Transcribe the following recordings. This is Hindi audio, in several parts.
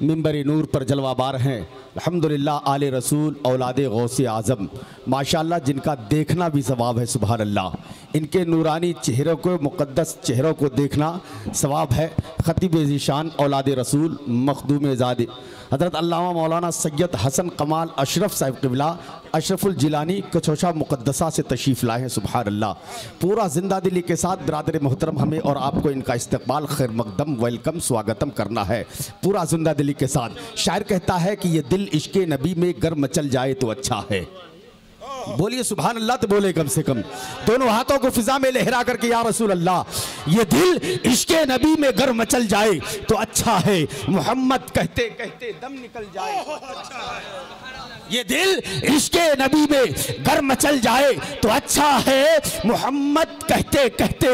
मिंबर नूर पर जलवाबार हैं। अल्हम्दुलिल्लाह आले रसूल औलादे गौसे आज़म माशाअल्लाह, जिनका देखना भी सवाब है। सुभान अल्लाह, इनके नूरानी चेहरों को, मुक़द्दस चेहरों को देखना सवाब है। ख़तीब ज़ीशान औलादे रसूल मखदूम ज़ादे हज़रत अल्लामा मौलाना सैयद हसन कमाल अशरफ साहिब क़िबला अशरफुल जिलानी कचौशा मुक़द्दसा से तशरीफ़ लाए हैं। सुभान अल्लाह, पूरा ज़िंदा दिली के साथ बिरादर मोहतरम हमें और आपको इनका इस्तकबाल खैर मकदम वेलकम स्वागतम करना है पूरा ज़िंदा दिली के साथ। शायर कहता है कि ये दिल इश्क़े नबी में गर मचल जाए तो अच्छा है। बोलिए सुभान अल्लाह, तो बोले कम से कम दोनों हाथों को फिजा में लहरा करके या रसूल अल्लाह, ये दिल इश्क़े नबी में गर मचल जाए तो अच्छा है, मोहम्मद कहते कहते दम निकल जाए। ये दिल इश्क़े नबी में गर मचल जाए तो अच्छा है, मोहम्मद कहते कहते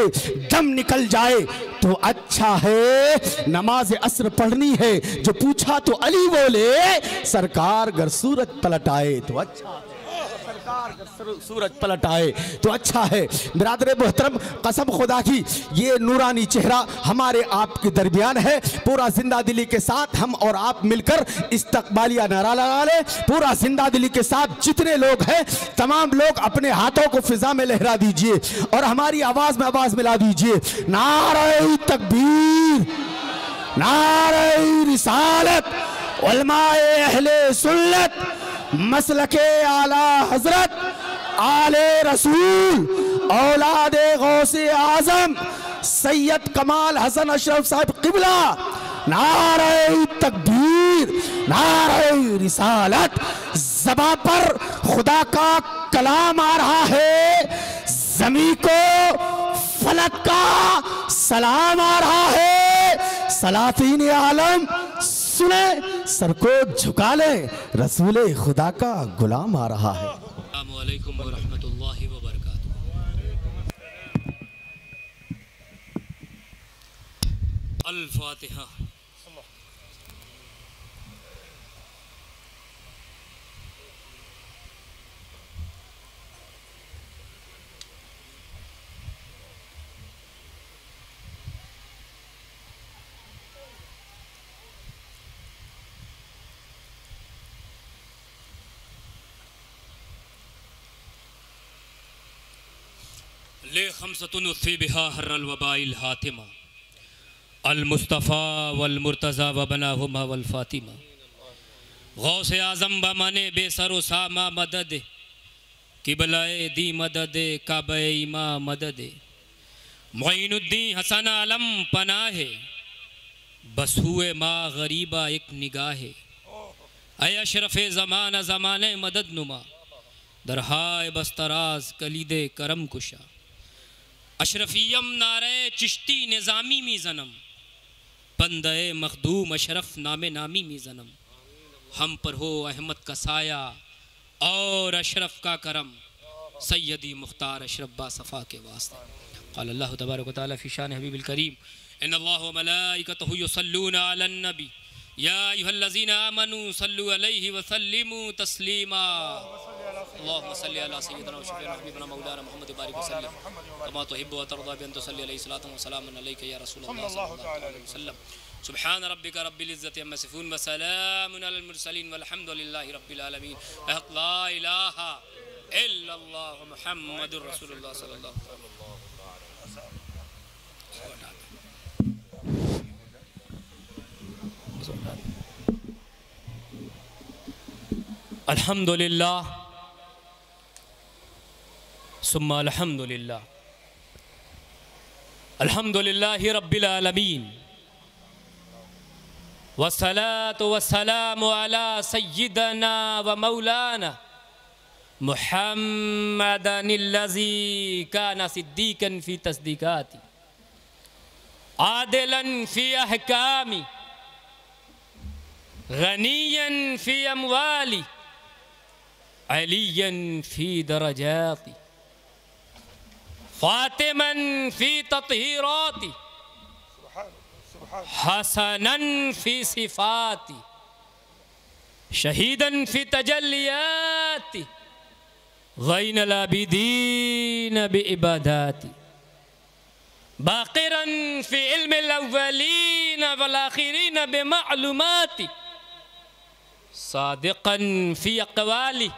दम निकल जाए तो अच्छा है। नमाज असर पढ़नी है जो पूछा तो अली बोले, सरकार गर सूरज पलट आए तो अच्छा, सूरज पलट आए तो अच्छा है। बिरादर मोहतरम, कसम खुदा की ये नूरानी चेहरा हमारे आपके दरमियान है। पूरा जिंदा दिली के साथ हम और आप मिलकर इस्तकबालिया नारा लगा ले। पूरा जिंदा दिली के साथ जितने लोग हैं तमाम लोग अपने हाथों को फिजा में लहरा दीजिए और हमारी आवाज में आवाज मिला दीजिए। नारे तकबीर, नारे रिसालत, उलमाए अहले सुन्नत, मसलके आला हजरत, आले रसूल, औलादे गौसे आजम सैयद कमाल हसन अशरफ साहब क़िबला। नारे तकबीर, नारे रिसालत। ज़बां पर खुदा का कलाम आ रहा है, ज़मीं को फलक का सलाम आ रहा है। सलातीन आलम सुने, सर को झुका ले, रसूले खुदा का गुलाम आ रहा है। अस्सलामु अलैकुम व रहमतुल्लाहि व बरकातुहू। अल फातिहा। ले खमसतुन उफ़ी बिहा हर्रल वबाइल हातिमा अल मुस्तफ़ा वल मुर्तज़ा व बनाहुमा वल फ़ातिमा गौसे आज़म बमाने बेसरो सामा मदद किबलाए दी मदद काबे इमा मदद मोइनुद्दीन हसन आलम पनाहे बस हुए माँ गरीबा एक निगाहे अय अशरफ़े ज़माना ज़माने मदद नुमा दरहाए बस्तराज कलीदे करम कुशा अशरफियम नारे चिश्ती निज़ामी मी जन्म बंदे मखदूम अशरफ नामे नामी मी जन्म हम पर हो अहमद का साया और अशरफ का करम सैयदी मुख्तार अशरफ बासफ़ा के वास्ते। क़ाल अल्लाहु तबारक व तआला फ़ी शान हबीबिल करीम इन्नल्लाह व मलाइकतहु युसल्लूना अलन नबी या अय्युहल्लज़ीना आमनू सल्लु अलैहि व सल्लिमू तस्लीमा। अल्लाहुम्मा सल्लि अला सय्यिदिना व शफ़ीना हबीबिना मौलाना मुहम्मद बारिक वसल्लम कमा तुहिब्बु व तर्दा bi an tusalli अलैहि सलातु व सलामुन अलैका या रसूलल्लाह सल्लल्लाहु अलैहि वसल्लम। सुब्हान रब्बिका रब्बिल इज़्ज़ति अम्मा यसिफून व सलामुन अलल मुरसलीन वल्हम्दुलिल्लाहि रब्बिल आलमीन। ला इलाहा इल्लल्लाह मुहम्मदुर रसूलुल्लाह सल्लल्लाहु अलैहि वसल्लम। अल्हम्दुलिल्लाह सुम्मा अल्हम्दुलिल्लाह अल्हम्दुलिल्लाहि रब्बिल आलमीन वस्सलातु वस्सलामु अला सय्यिदना व मौलाना मुहम्मदनिल्लज़ी काना सिद्दीकन फ़ी तस्दीक़ाती आदिलन फ़ी अहकामी गनियन फ़ी अमवाली अलियन फ़ी दरजाती फ़ातिमन फ़ी तत्हीराती हसनन फ़ी सिफ़ाती शहीदन फ़ी तजल्लियाती ग़ैनुल आबिदीन बिइबादाती बाक़िरन फ़ी इल्मिल अव्वलीन वल आख़िरीन बिमअलूमाती सादिक़न फ़ी अक़वाली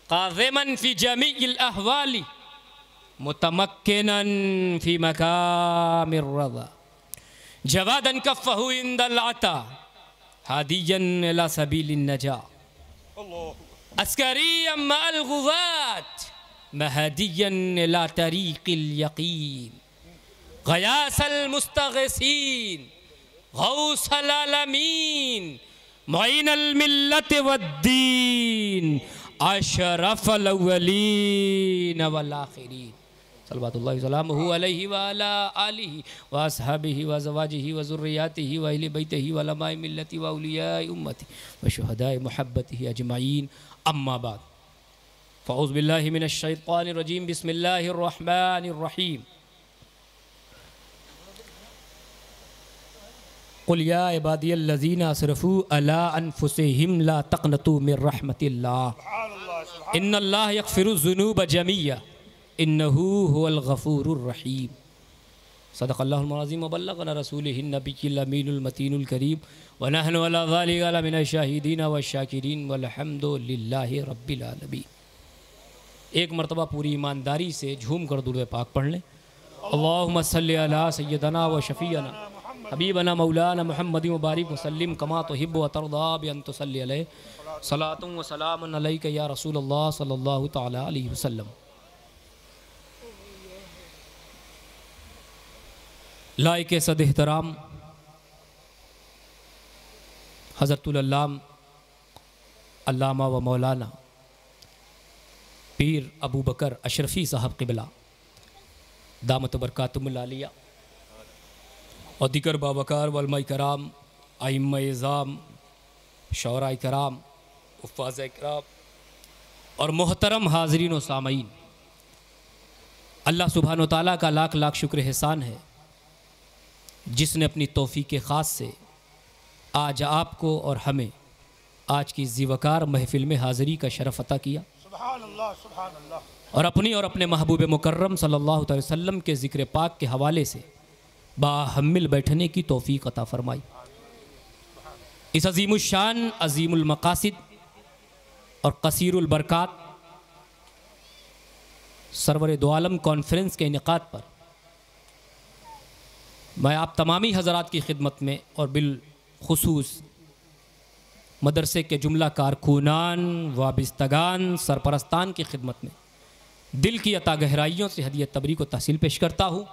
क़ाज़िमन फ़ी जमीइल अहवाली मुतमक्किनन फ़ी मकामिर रज़ा जवादन कफ़्फ़हु इंदल अता हादियन इला सबीलिन नजा अस्करियम मअल गुज़ात महदियन इला तरीक़िल यक़ीन ग़यासल मुस्तग़ीसीन गौसल आलमीन मुईनल मिल्लत वद्दीन अशरफल अव्वलीन वल आखिरीन सल्लल्लाहु सलामुहु अलैहि व अला आलिहि व अस्हाबिहि व ज़वाजिहि व ज़ुर्रिय्यातिहि व अहले बैतिहि व उलमाए मिल्लति व औलियाए उम्मति व शुहदाए मुहब्बतिहि अजमईन अम्मा बाद फ़अऊज़ु बिल्लाहि मिनश शैतानिर रजीम बिस्मिल्लाहिर रहमानिर रहीम क़ुल या इबादियल्लज़ीना असरफ़ू अला अनफ़ुसिहिम ला तक़नतू मिर रहमतिल्लाह इन्नल्लाह यग़फ़िरुज़्ज़ुनूब जमीआ इन्नहू हुवल गफ़ूरुर रहीम सदक़ल्लाहुल मौज़ूम व बल्लग़ना रसूलिहिन नबिय्यिल अमीनुल मतीनुल करीम व नहनु अला ज़ालिका लमिनश शाहिदीन व शाकिरीन वल्हम्दुलिल्लाहि रब्बिल आलमीन। एक मरतबा पूरी ईमानदारी से झूम कर दुरूद पाक पढ़ लें। अल्लाहुम्मा सल्लि अला सय्यदना व शफ़ीअना हबीबना मौलाना मुहम्मद व बारिक वसल्लिम कमा तुहिब्बु व तर्दा बि अन तुसल्ली अलैहि सलातुन व सलामुन अलैका या रसूलल्लाह सल्लल्लाहु तआला अलैहि वसल्लम। लाइक सद एहतराम हज़रतुल अल्लाम अल्लामा व मौलाना पीर अबू बकर अशरफ़ी साहब क़िबला दामत बरकातुहुल आलिया और दिगर बावकार वलमा कराम आइम्मा इज़ाम शौरा कराम उफ़ाज़ कराम और मोहतरम हाज़रीन व सामईन, अल्लाह सुब्हान व तआला का लाख लाख शुक्र एहसान है जिसने अपनी तौफ़ीक़ ख़ास से आज आपको और हमें आज की ज़ीवकार महफ़िल में हाज़री का शरफ़ अता किया। सुभान अल्लाह, सुभान अल्लाह। और अपनी और अपने महबूब मुकर्रम सल्लल्लाहु अलैहि वसल्लम के ज़िक्र पाक के हवाले से बाहम्मिल बैठने की तौफ़ीक़ अता फ़रमाई। इस अज़ीमुश्शान अज़ीमुल मक़ासिद और कसीरुल बरक़ात सरवर दो आलम कॉन्फ्रेंस के इनेक़ाद पर मैं आप तमामी हज़रात की खिदमत में और बिलखुसूस मदरसे के जुमला कारकुनान वाबिस्तगान सरपरस्तान की खिदमत में दिल की अता गहराइयों से हदियत तबरीक व तहसील पेश करता हूँ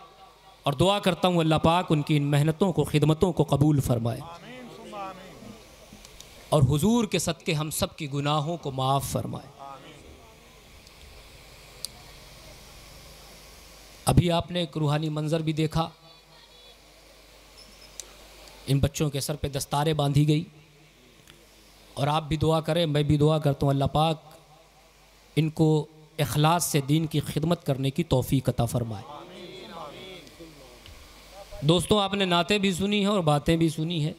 और दुआ करता हूँ अल्लाह पाक उनकी इन मेहनतों को खिदमतों को कबूल फरमाए और हुजूर के सदक़े हम सब की गुनाहों को माफ़ फरमाए। अभी आपने एक रूहानी मंज़र भी देखा, इन बच्चों के सर पे दस्तारें बांधी गई और आप भी दुआ करें, मैं भी दुआ करता हूँ अल्लाह पाक इनको इखलास से दीन की खिदमत करने की तौफ़ीक़ अता फ़रमाए। दोस्तों, आपने नाते भी सुनी है और बातें भी सुनी है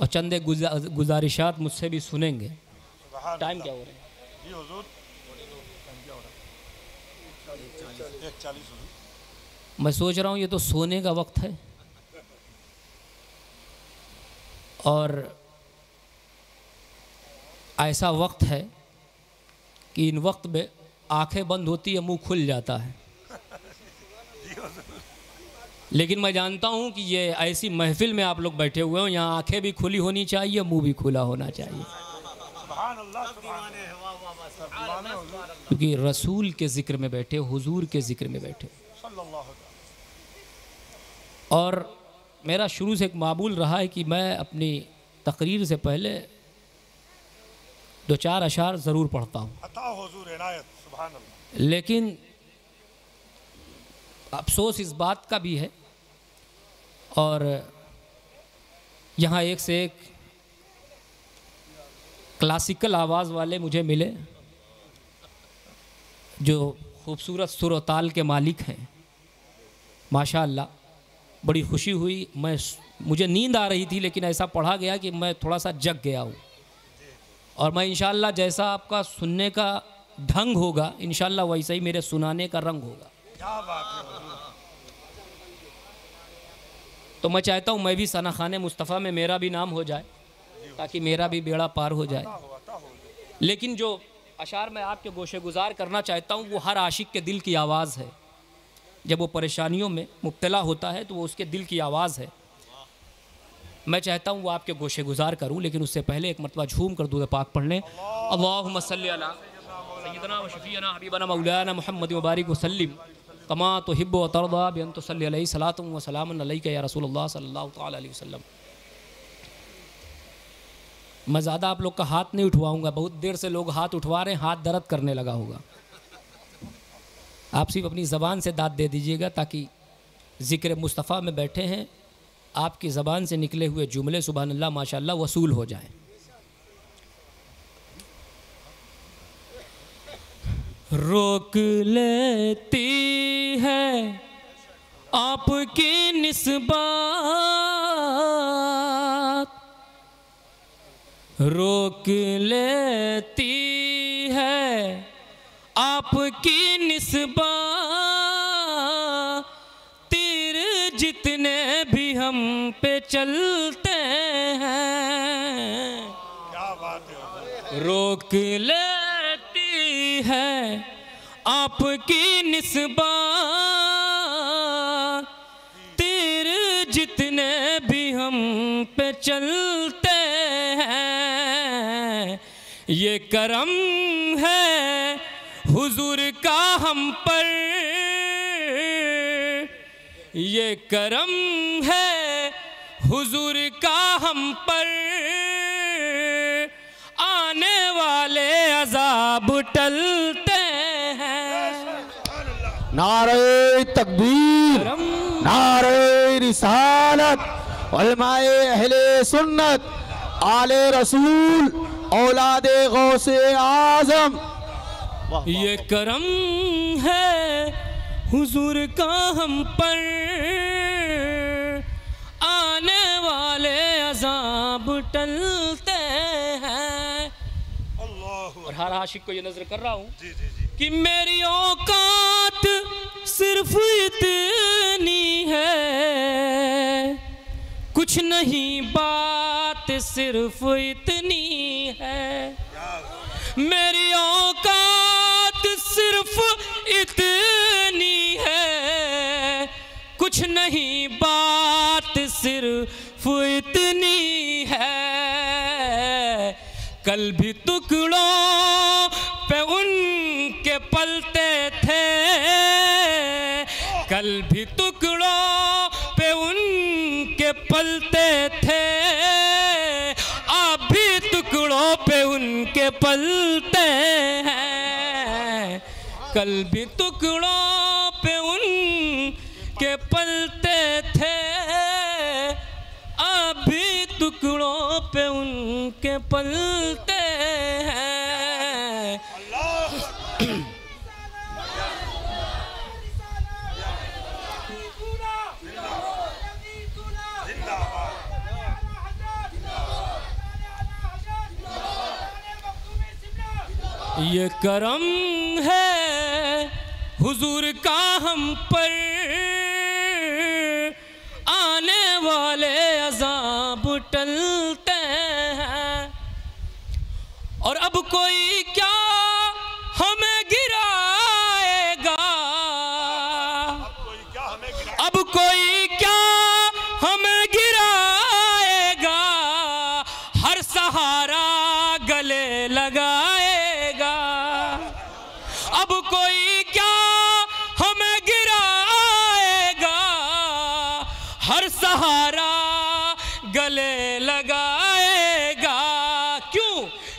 और चंद गुजारिशात मुझसे भी सुनेंगे। टाइम क्या हो रहा है? मैं सोच रहा हूँ ये तो सोने का वक्त है और ऐसा वक्त है कि इन वक्त में आंखें बंद होती है, मुंह खुल जाता है। लेकिन मैं जानता हूं कि ये ऐसी महफिल में आप लोग बैठे हुए हो, यहाँ आंखें भी खुली होनी चाहिए, मुंह भी खुला होना चाहिए, क्योंकि रसूल के ज़िक्र में बैठे, हुजूर के ज़िक्र में बैठे। और मेरा शुरू से एक मामूल रहा है कि मैं अपनी तकरीर से पहले दो चार अशार ज़रूर पढ़ता हूँ, लेकिन अफसोस इस बात का भी है और यहाँ एक से एक क्लासिकल आवाज़ वाले मुझे मिले जो खूबसूरत सुर और ताल के मालिक हैं। माशाअल्लाह, बड़ी खुशी हुई। मुझे नींद आ रही थी लेकिन ऐसा पढ़ा गया कि मैं थोड़ा सा जग गया हूँ और मैं इंशाअल्लाह जैसा आपका सुनने का ढंग होगा इंशाअल्लाह वैसा ही मेरे सुनाने का रंग होगा। तो मैं चाहता हूँ मैं भी सना खाने मुस्तफ़ा में मेरा भी नाम हो जाए ताकि मेरा भी बेड़ा पार हो जाए। लेकिन जो अशार मैं आपके गोशे गुजार करना चाहता हूँ वो हर आशिक के दिल की आवाज़ है। जब वो परेशानियों में मुब्तला होता है तो वो उसके दिल की आवाज़ है। मैं चाहता हूँ वो आपके गोशे गुजार करूँ, लेकिन उससे पहले एक मरतबा झूम कर दूध पाक पढ़ लें। अल्लाहुम्मा सल्ली अला सय्यदना व शफीअना हबीबना मौलाना मुहम्मद व बारिक वसल्लिम कमा तुहिब्बु व तर्दा बिअन तुसल्ली अलैहि सलातुन व सलामुन अलैका या रसूलुल्लाह सल्लल्लाहु तआला अलैहि वसल्लम। मैं ज़्यादा आप लोग का हाथ नहीं उठवाऊंगा, बहुत देर से लोग हाथ उठवा रहे हैं, हाथ दर्द करने लगा होगा। आप सिर्फ अपनी ज़बान से दाद दे दीजिएगा ताकि ज़िक्र मुस्तफ़ा में बैठे हैं, आपकी ज़बान से निकले हुए जुमले सुभान अल्लाह माशाअल्लाह वसूल हो जाएं। रोक लेती है आपकी निस्बत, रोक लेती है आपकी निस्बत, तीर जितने भी हम पे चलते हैं। क्या बात है। रोक लेती है आपकी निस्बत, तीर जितने भी हम पे चलते हैं। ये करम है हुजूर का हम पर, ये करम है हुजूर का हम पर, आने वाले अज़ाब टलते हैं। नारे तकबीर, नारे रिसालत, उलमाए अहले सुन्नत, आले रसूल, औलादे गौसे आज़म। ये करम है हुजूर का हम पर, आने वाले अज़ाब टलते हैं। और हर आशिक को ये नजर कर रहा हूँ कि मेरी औकात सिर्फ इतनी है, कुछ नहीं बात सिर्फ इतनी है। मेरी औकात सिर्फ इतनी है, कुछ नहीं बात सिर्फ इतनी है। कल भी टुकड़ों पे उनके पलते थे, कल भी टुकड़ों पे उनके पलते थे, अब भी टुकड़ों पे उनके पलते हैं। कल भी टुकड़ों पे उनके पलते थे, अब भी टुकड़ों पे उनके पलते हैं। ये करम है हुजूर का हम पर, आने वाले अज़ाब टलते हैं। और अब कोई क्या हमें गिराएगा, अब कोई क्या हमें गिराएगा, हर सहारा गले लगाएगा। अब कोई क्या हमें गिराएगा, हर सहारा गले लगाएगा। क्यों?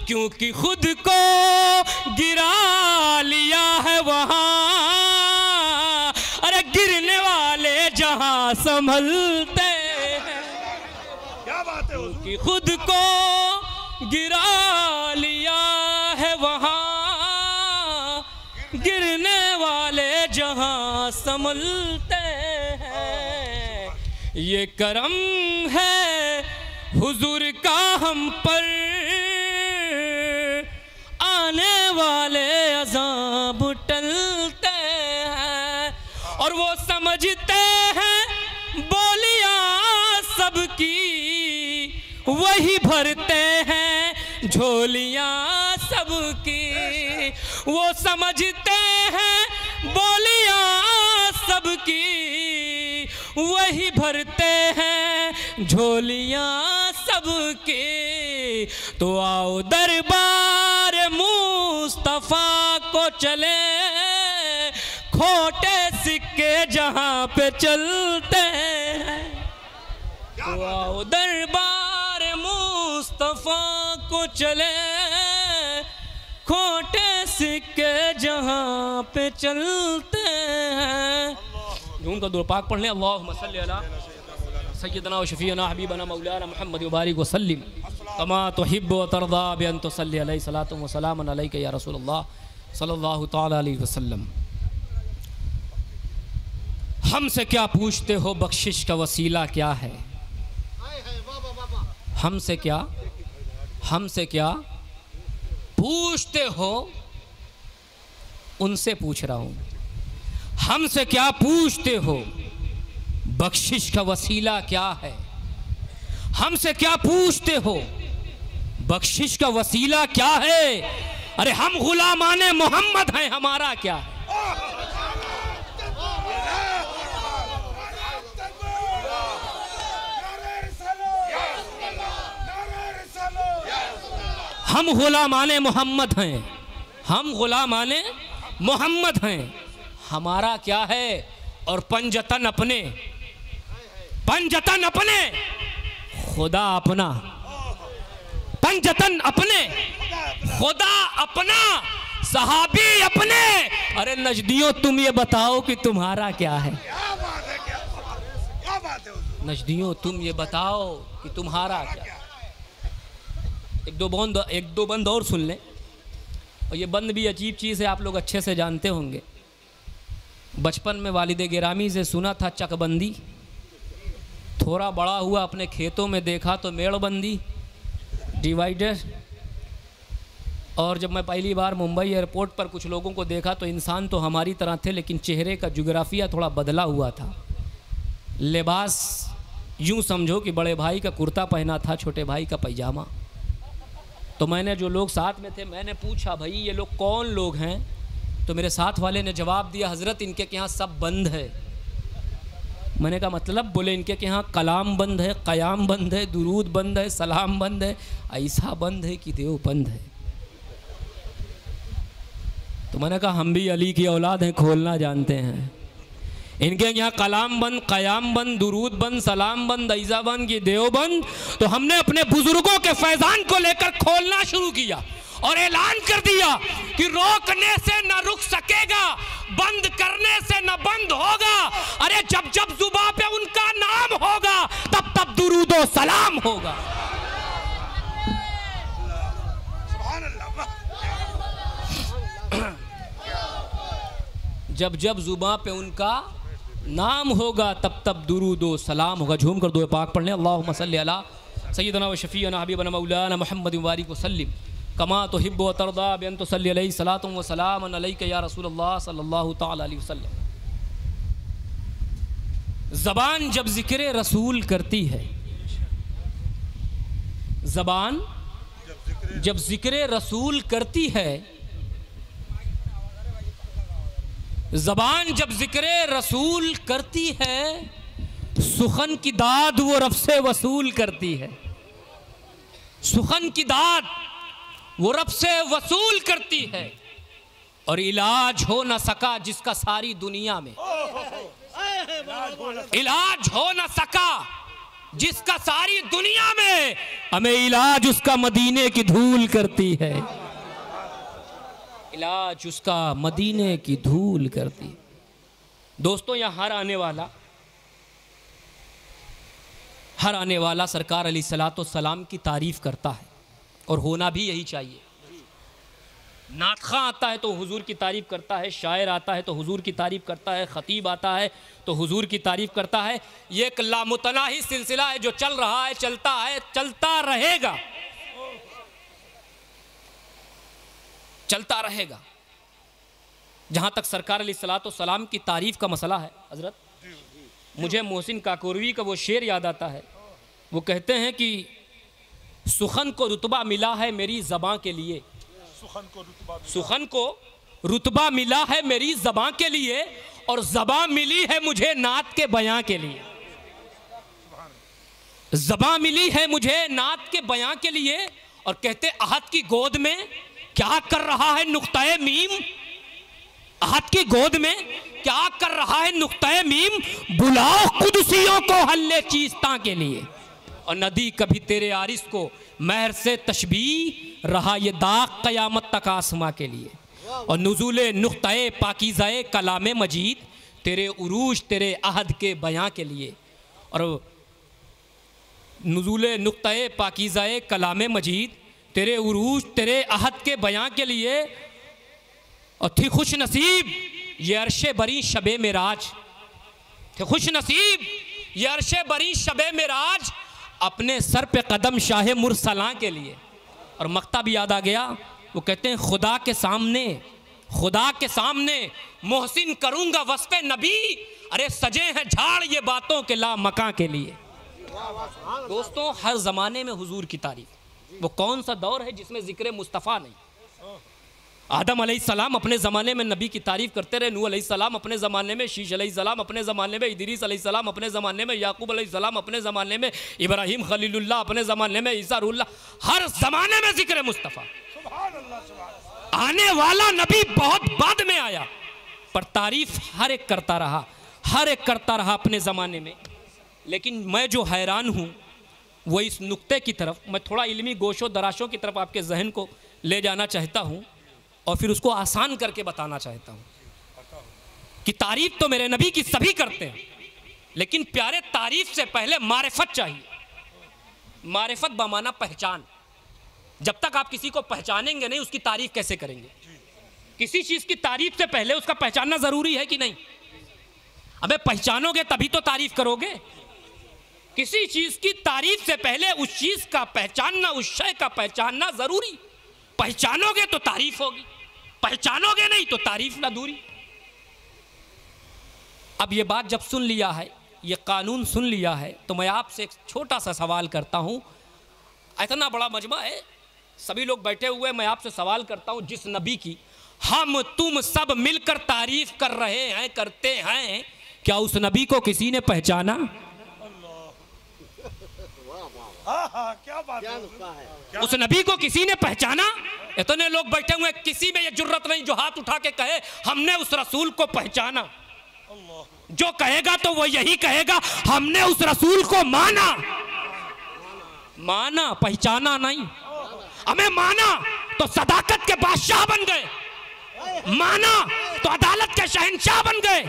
क्योंकि खुद को गिरा लिया है वहाँ, अरे गिरने वाले जहाँ संभलते हैं। क्या बात है। क्योंकि खुद को गिरा लिया है वहाँ, गिरने वाले जहाँ संभलते हैं। ये करम है हुजूर का हम पर, आने वाले अज़ाब टलते हैं। और वो समझते हैं बोलियां सबकी, वही भरते हैं झोलियां सबकी, वो समझते हैं बोलियां सबकी, वही भरते हैं झोलियां सबकी। तो आओ दरबार मुस्तफा को चले, खोटे सिक्के जहां पे चलते हैं। तो आओ दरबार मुस्तफा को चले, खोटे सिक्के जहां पे चलते हैं। झूम का दुआ पाक पढ़ लें। अल्लाहुम्मा सल्ली अला सय्यदना व शफीअना हबीबना मौलाना मुहम्मद व बारिक व सल्लिम कमा तुहिब्बु व तर्दा बि अन तुसल्ली अलैहि सलातु व सलामुन अलैका या रसूलल्लाह सल्लल्लाहु तआला अलैहि वसल्लम। हमसे क्या पूछते हो बख्शिश का वसीला क्या है? हमसे क्या पूछते हो, उनसे पूछ रहा हूं। हमसे क्या पूछते हो बख्शिश का वसीला क्या है? हमसे क्या पूछते हो बख्शिश का वसीला क्या है? अरे हम गुलामाने मोहम्मद हैं, हमारा क्या है? हम गुलामाने मोहम्मद हैं, हम गुलामाने मोहम्मद हैं, हमारा क्या है? और पंजतन अपने खुदा अपना, पंजतन अपने खुदा अपना, सहाबी अपने। अरे नजदियों तुम ये बताओ कि तुम्हारा क्या है? नजदियों तुम ये बताओ कि तुम्हारा क्या है? एक दो बंद और सुन लें। और ये बंद भी अजीब चीज़ है, आप लोग अच्छे से जानते होंगे। बचपन में वालिद गिरामी से सुना था चकबंदी, थोड़ा बड़ा हुआ अपने खेतों में देखा तो मेड़बंदी, डिवाइडर। और जब मैं पहली बार मुंबई एयरपोर्ट पर कुछ लोगों को देखा तो इंसान तो हमारी तरह थे, लेकिन चेहरे का जुग्राफिया थोड़ा बदला हुआ था। लिबास यूँ समझो कि बड़े भाई का कुर्ता पहना था, छोटे भाई का पैजामा। तो मैंने जो लोग साथ में थे, मैंने पूछा भाई ये लोग कौन लोग हैं? तो मेरे साथ वाले ने जवाब दिया, हज़रत इनके यहाँ सब बंद है। मैंने कहा मतलब? बोले इनके यहाँ कलाम बंद है, क़याम बंद है, दुरूद बंद है, सलाम बंद है। ऐसा बंद है कि देव बंद है। तो मैंने कहा हम भी अली की औलाद हैं, खोलना जानते हैं। इनके यहाँ कलाम बंद, क़याम बंद, दुरूद बंद, सलाम बंद, ऐसा बंद कि देव बंद। तो हमने अपने बुजुर्गों के फैज़ान को लेकर खोलना शुरू किया और ऐलान कर दिया कि रोकने से न रुक सकेगा, बंद करने से न बंद होगा। अरे जब जब जुबान पे उनका नाम होगा तब तब दुरूद और सलाम होगा। जब जब जुबान पे उनका नाम होगा तब तब दुरूद और सलाम होगा। झूम कर दुआ पाक पढ़ लें। अल्लाहुम्मा सल्ली अला सय्यदना व शफीअना हबीबना मौलाना मुहम्मद व बारिक व सल्लिम कमा तुहिब्बु व तर्दा बि अन तुसल्ली अलैहि सलातु व सलामुन अलैका या रसूलल्लाह सल्लल्लाहु तआला अलैहि वसल्लम। ज़बान जब ज़िक्र रसूल करती है, ज़बान जब ज़िक्र रसूल करती है, ज़बान जब ज़िक्र रसूल करती है, सुखन की दाद वो रब से वसूल करती है। सुखन की दाद वो रब से वसूल करती है। और इलाज हो न सका जिसका सारी दुनिया में, इलाज हो न सका जिसका सारी दुनिया में, हमें इलाज उसका मदीने की धूल करती है। इलाज उसका मदीने की धूल करती है। दोस्तों, यहाँ हर आने वाला सरकार अलैहिस्सलातु वस्सलाम की तारीफ़ करता है और होना भी यही चाहिए। नातख़ा आता है तो हुजूर की तारीफ़ करता है, शायर आता है तो हुजूर की तारीफ़ करता है, ख़तीब आता है तो हुजूर की तारीफ़ करता है। ये एक लामुतनाही सिलसिला है जो चल रहा है, चलता है, चलता रहेगा, चलता रहेगा। जहाँ तक सरकार अलैहिस्सलातु वस्सलाम की तारीफ़ का मसला है हज़रत, मुझे मोहसिन काकोरवी का वो शेर याद आता है। वो कहते हैं कि सुखन को रुतबा मिला है मेरी ज़बां के लिए, सुखन को रुतबा मिला है मेरी ज़बां के लिए, और ज़बां मिली है मुझे नात के बयां के लिए, ज़बां मिली है मुझे नात के बयां के लिए। और कहते अहद की गोद में क्या कर रहा है नुक्ताए मीम, अहद की गोद में क्या कर रहा है नुक्ताए मीम, बुलाओ कुदसियों को हल्ले चीस्ता के लिए। और नदी कभी तेरे आरिस को महर से तशबीह रहा ये दाग क़यामत तक आसमां के लिए। और नुज़ूले नुक्ताए पाकीज़ाए कलामे मजीद तेरे उरूज तेरे अहद के बयां के लिए। और नुज़ूले नुक्ताए पाकीज़ाए कलामे मजीद तेरे उरूज तेरे अहद के बयां के लिए। और थी खुश नसीब ये अर्शे बरी शबे मेराज, थे खुश नसीब ये अर्शे बरी शबे मेराज, अपने सर पे कदम शाह मुरसलां के लिए। और मक्ता भी याद आ गया, वो कहते हैं खुदा के सामने मोहसिन करूंगा वस्फ़े नबी, अरे सजे हैं झाड़ ये बातों के ला मकां के लिए। दोस्तों हर ज़माने में हुजूर की तारीफ, वो कौन सा दौर है जिसमें ज़िक्र मुस्तफ़ा नहीं। आदम अलैहिस्सलाम अपने ज़माने में नबी की तारीफ़ करते रहे, नूह अलैहिस्सलाम अपने ज़माने में, शीश अलैहिस्सलाम अपने ज़माने में, इदरीस अलैहिस्सलाम अपने ज़माने में, याकूब अलैहिस्सलाम अपने ज़माने में, इब्राहीम खलीलुल्लाह अपने ज़माने में, ईसा रूहुल्लाह, हर ज़माने में ज़िक्र मुस्तफ़ा। आने वाला नबी बहुत बाद में आया, पर तारीफ़ हर एक करता रहा अपने ज़माने में। लेकिन मैं जो हैरान हूँ वो इस नुक्ते की तरफ, मैं थोड़ा इल्मी गोशो दराशों की तरफ आपके जहन को ले जाना चाहता हूँ और फिर उसको आसान करके बताना चाहता हूँ कि तारीफ़ तो मेरे नबी की सभी करते हैं, लेकिन प्यारे तारीफ़ से पहले मारिफत चाहिए। मारिफत बमाना पहचान। जब तक आप किसी को पहचानेंगे नहीं उसकी तारीफ़ कैसे करेंगे। किसी चीज़ की तारीफ़ से पहले उसका पहचानना ज़रूरी है कि नहीं। अबे पहचानोगे तभी तो तारीफ़ करोगे। किसी चीज़ की तारीफ़ से पहले उस चीज़ का पहचानना, उस शय का पहचानना ज़रूरी। पहचानोगे तो तारीफ़ होगी, पहचानोगे नहीं तो तारीफ़ अधूरी। अब ये बात जब सुन लिया है, ये कानून सुन लिया है, तो मैं आपसे एक छोटा सा सवाल करता हूँ। इतना बड़ा मजमा है, सभी लोग बैठे हुए, मैं आपसे सवाल करता हूँ, जिस नबी की हम तुम सब मिलकर तारीफ़ कर रहे हैं, करते हैं, क्या उस नबी को किसी ने पहचाना? क्या बात है? उस नबी को किसी ने पहचाना? इतने लोग बैठे हुए, किसी में ये जुर्रत नहीं जो हाथ उठा के कहे हमने उस रसूल को पहचाना। जो कहेगा तो वो यही कहेगा हमने उस रसूल को माना। माना, पहचाना नहीं। हमें माना तो सदाकत के बादशाह बन गए, माना तो अदालत के शहंशाह बन गए,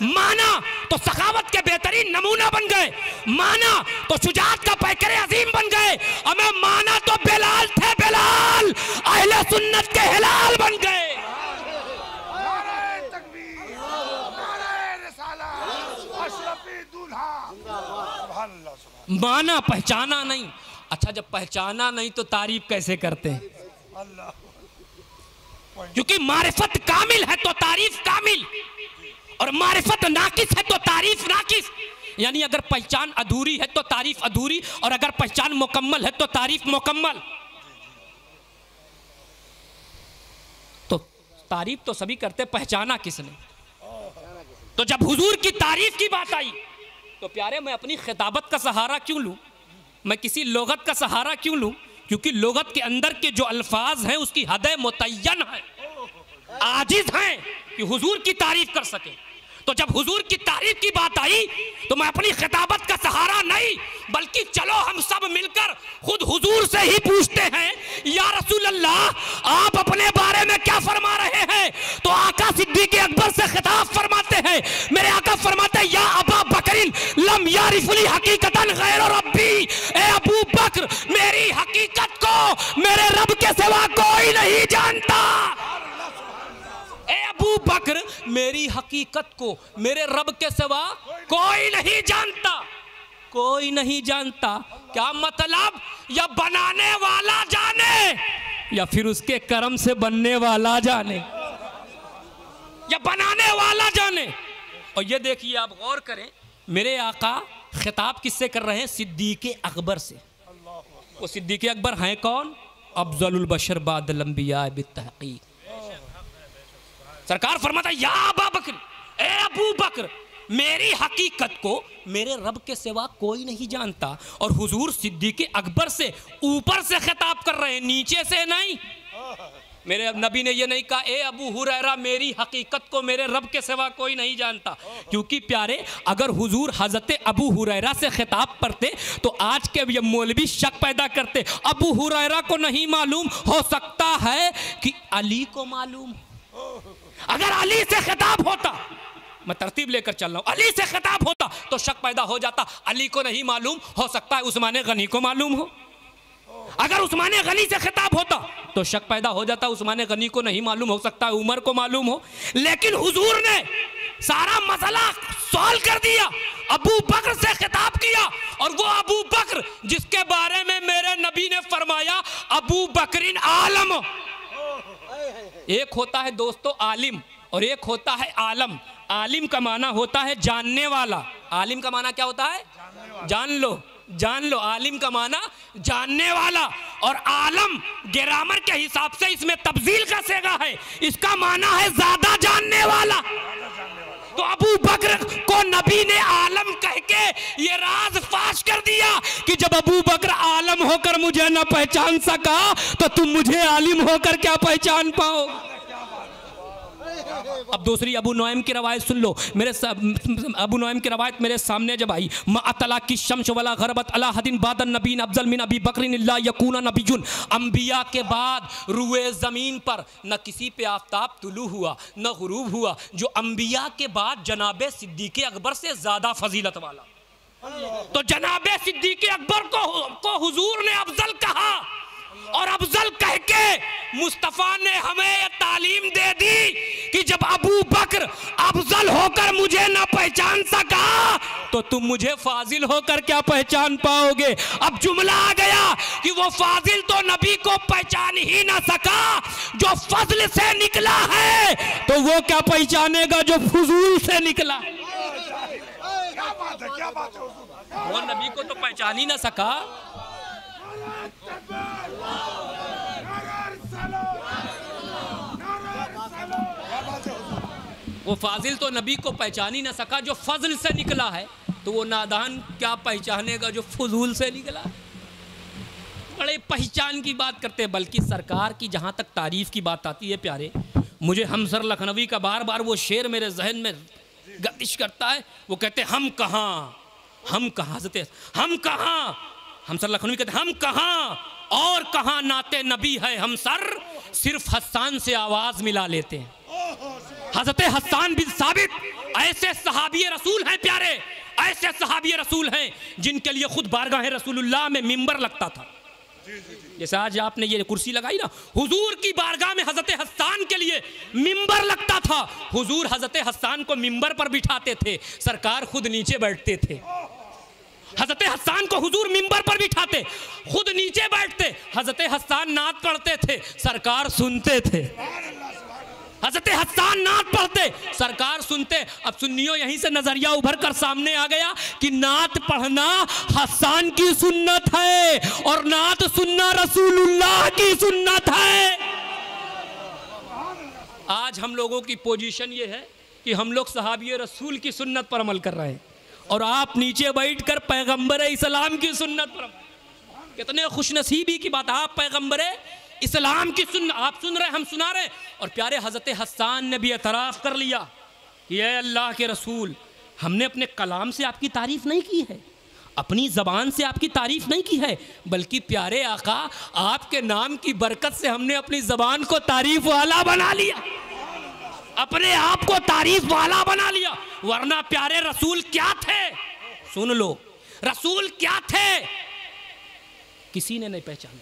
माना तो सखावत के बेहतरीन नमूना बन गए, माना तो शुजाअत का पैकर अजीम बन गए, हमें माना तो बिलाल थे, बिलाल अहले सुन्नत के हिलाल बन गए। माना, पहचाना नहीं। अच्छा जब पहचाना नहीं तो तारीफ कैसे करते हैं? क्योंकि मारिफत कामिल है तो तारीफ कामिल, और मारिफत नाकिस है तो तारीफ नाकिस। यानी अगर पहचान अधूरी है तो तारीफ अधूरी, और अगर पहचान मुकम्मल है तो तारीफ मुकम्मल। तो तारीफ तो सभी करते, पहचाना किसने? तो जब हुजूर की तारीफ की बात आई तो प्यारे मैं अपनी खिताबत का सहारा क्यों लूं? मैं किसी लोगत का सहारा क्यों लूं? क्योंकि लोगत के अंदर के जो अल्फाज हैं उसकी हद मुतय्यन है, आजिज हैं कि हुजूर की तारीफ कर सके। तो जब हुजूर की तारीफ की बात आई तो मैं अपनी खिताबत का सहारा नहीं, बल्कि चलो हम सब मिलकर खुद हुजूर से ही पूछते हैं, या रसूल अल्लाह आप अपने बारे में क्या फरमा रहे हैं? तो आका सिद्दीक़ अकबर से खिताब फरमाते हैं, मेरे आका फरमाते हैं, या अबा बकरिन लम यारिफुली हकीकतन गैर रब्बी, ए अबू बकर मेरी हकीकत को मेरे रब के सिवा कोई नहीं जानता। अबू बकर मेरी हकीकत को मेरे रब के सिवा कोई नहीं जानता। कोई नहीं जानता क्या मतलब? या बनाने वाला जाने या फिर उसके कर्म से बनने वाला जाने, या बनाने वाला जाने। और ये देखिए आप गौर करें, मेरे आका खिताब किससे कर रहे हैं? सिद्दीक़ अकबर से। वो सिद्दीक़ अकबर हैं कौन? अफज़लुल बशर बादल अंबिया बित्तहक़ीक़। सरकार फरमाता या अबा बकर, ए अबू बकर, मेरी हकीकत को मेरे रब के सिवा कोई नहीं जानता। और हुजूर सिद्दीक़ अकबर से ऊपर से खिताब कर रहे हैं, नीचे से नहीं। मेरे नबी ने ये नहीं कहा ए अबू हुरैरा मेरी हकीकत को मेरे रब के सिवा कोई नहीं जानता, क्योंकि प्यारे अगर हुजूर हजरत अबू हुरैरा से खिताब करते तो आज के ये मौलवी शक पैदा करते, अबू हुरैरा को नहीं मालूम, हो सकता है कि अली को मालूम। अगर अली से खिताब होता, मैं तरतीब लेकर चल रहा हूं, अली से खिताब होता तो शक पैदा हो जाता, अली को नहीं मालूम, हो सकता है उस्मान गनी को मालूम हो। अगर उस्मान गनी से खिताब होता तो शक पैदा हो जाता, उस्मान गनी को नहीं मालूम, हो सकता है उमर को मालूम हो। लेकिन हुजूर ने सारा मसला सॉल्व कर दिया, अबू बकर से खिताब किया। और वो अबू बकर जिसके बारे में मेरे नबी ने फरमाया अबू बकरिन आलम। एक होता है दोस्तों आलिम और एक होता है आलम। आलिम का माना होता है जानने वाला। आलिम का माना क्या होता है? जान लो, जान लो। आलिम का माना जानने वाला, और आलम ग्रामर के हिसाब से इसमें तब्दील का सेगा है, इसका माना है ज्यादा जानने वाला। तो अबू बकर को नबी ने आलम कह के ये राज फाश कर दिया कि जब अबू बकर आलम होकर मुझे न पहचान सका तो तुम मुझे आलिम होकर क्या पहचान पाओ। अब दूसरी अबू नुआइम की रवायत सुन लो। अबू नुआइम की रवायत मेरे सामने जब आई, मातला की शम्स वला गरबत अला हदिन बादन नबीन अफजल मिन अबी बकरिन इल्ला यकूना नबीयुन। अंबिया के बाद रुए ज़मीन पर न किसी पे आफताब तुलू हुआ न गुरूब हुआ जो अंबिया के बाद जनाबे सिद्दीक़ अकबर से ज़्यादा फजीलत वाला। तो जनाबे सिद्दीक़ अकबर को हुजूर ने अफजल कहा, और अफजल कह के मुस्तफ़ा ने हमें ये तालीम दे दी कि जब अबू बकर अफजल होकर मुझे ना पहचान सका तो तुम मुझे फाजिल होकर क्या पहचान पाओगे। अब जुमला आ गया कि वो फाजिल तो नबी को पहचान ही ना सका, जो फजल से निकला है तो वो क्या पहचानेगा जो फजूल से निकला। वो नबी को तो पहचान ही ना सका। वो फाजिल तो नबी को पहचान ही ना सका जो फजल से निकला है, तो वो नादान क्या पहचानेगा जो फजूल से निकला। बड़े पहचान की बात करते हैं। बल्कि सरकार की जहाँ तक तारीफ़ की बात आती है प्यारे, मुझे हमसर लखनवी का बार बार वो शेर मेरे जहन में गर्दिश करता है। वो कहते हम कहाँ, हम कहाँ, हम कहाँ, हमसर लखनवी कहते हम कहाँ और कहाँ नाते नबी है हमसर, सिर्फ हस्सान से आवाज़ मिला लेते हैं। हज़रत हस्सान बिन साबित ऐसे सहाबी रसूल हैं प्यारे, ऐसे सहाबी रसूल हैं जिनके लिए खुद बारगाह रसूलुल्लाह में मिंबर लगता था। जैसे आज आपने ये कुर्सी लगाई ना, हुजूर की बारगाह में हज़रत हस्सान के लिए मिंबर लगता था। हुजूर हज़रत हस्सान को मिंबर पर बिठाते थे, सरकार खुद नीचे बैठते थे। हज़रत हस्सान को हुजूर मिंबर पर बिठाते, खुद नीचे बैठते। हज़रत हस्सान नात पढ़ते थे, सरकार सुनते थे। हज़रत हस्सान नात पढ़ते, सरकार सुनते। अब सुन्नियों यहीं से नजरिया उभर कर सामने आ गया कि नात पढ़ना हस्सान की सुन्नत है और नात सुनना रसूलुल्लाह की सुन्नत है। आज हम लोगों की पोजीशन ये है कि हम लोग सहाबी रसूल की सुन्नत पर अमल कर रहे हैं और आप नीचे बैठकर पैगंबर इस्लाम की सुन्नत पर। कितने खुशनसीबी की बात, आप पैगंबर इस्लाम की सुन, आप सुन रहे, हम सुना रहे। और प्यारे हज़रत हस्सान ने भी एतराफ़ कर लिया कि ये अल्लाह के रसूल, हमने अपने कलाम से आपकी तारीफ़ नहीं की है, अपनी ज़बान से आपकी तारीफ़ नहीं की है, बल्कि प्यारे आका आपके नाम की बरकत से हमने अपनी ज़बान को तारीफ़ वाला बना लिया, अपने आप को तारीफ़ वाला बना लिया। वरना प्यारे रसूल क्या थे, सुन लो, रसूल क्या थे किसी ने नहीं पहचाना,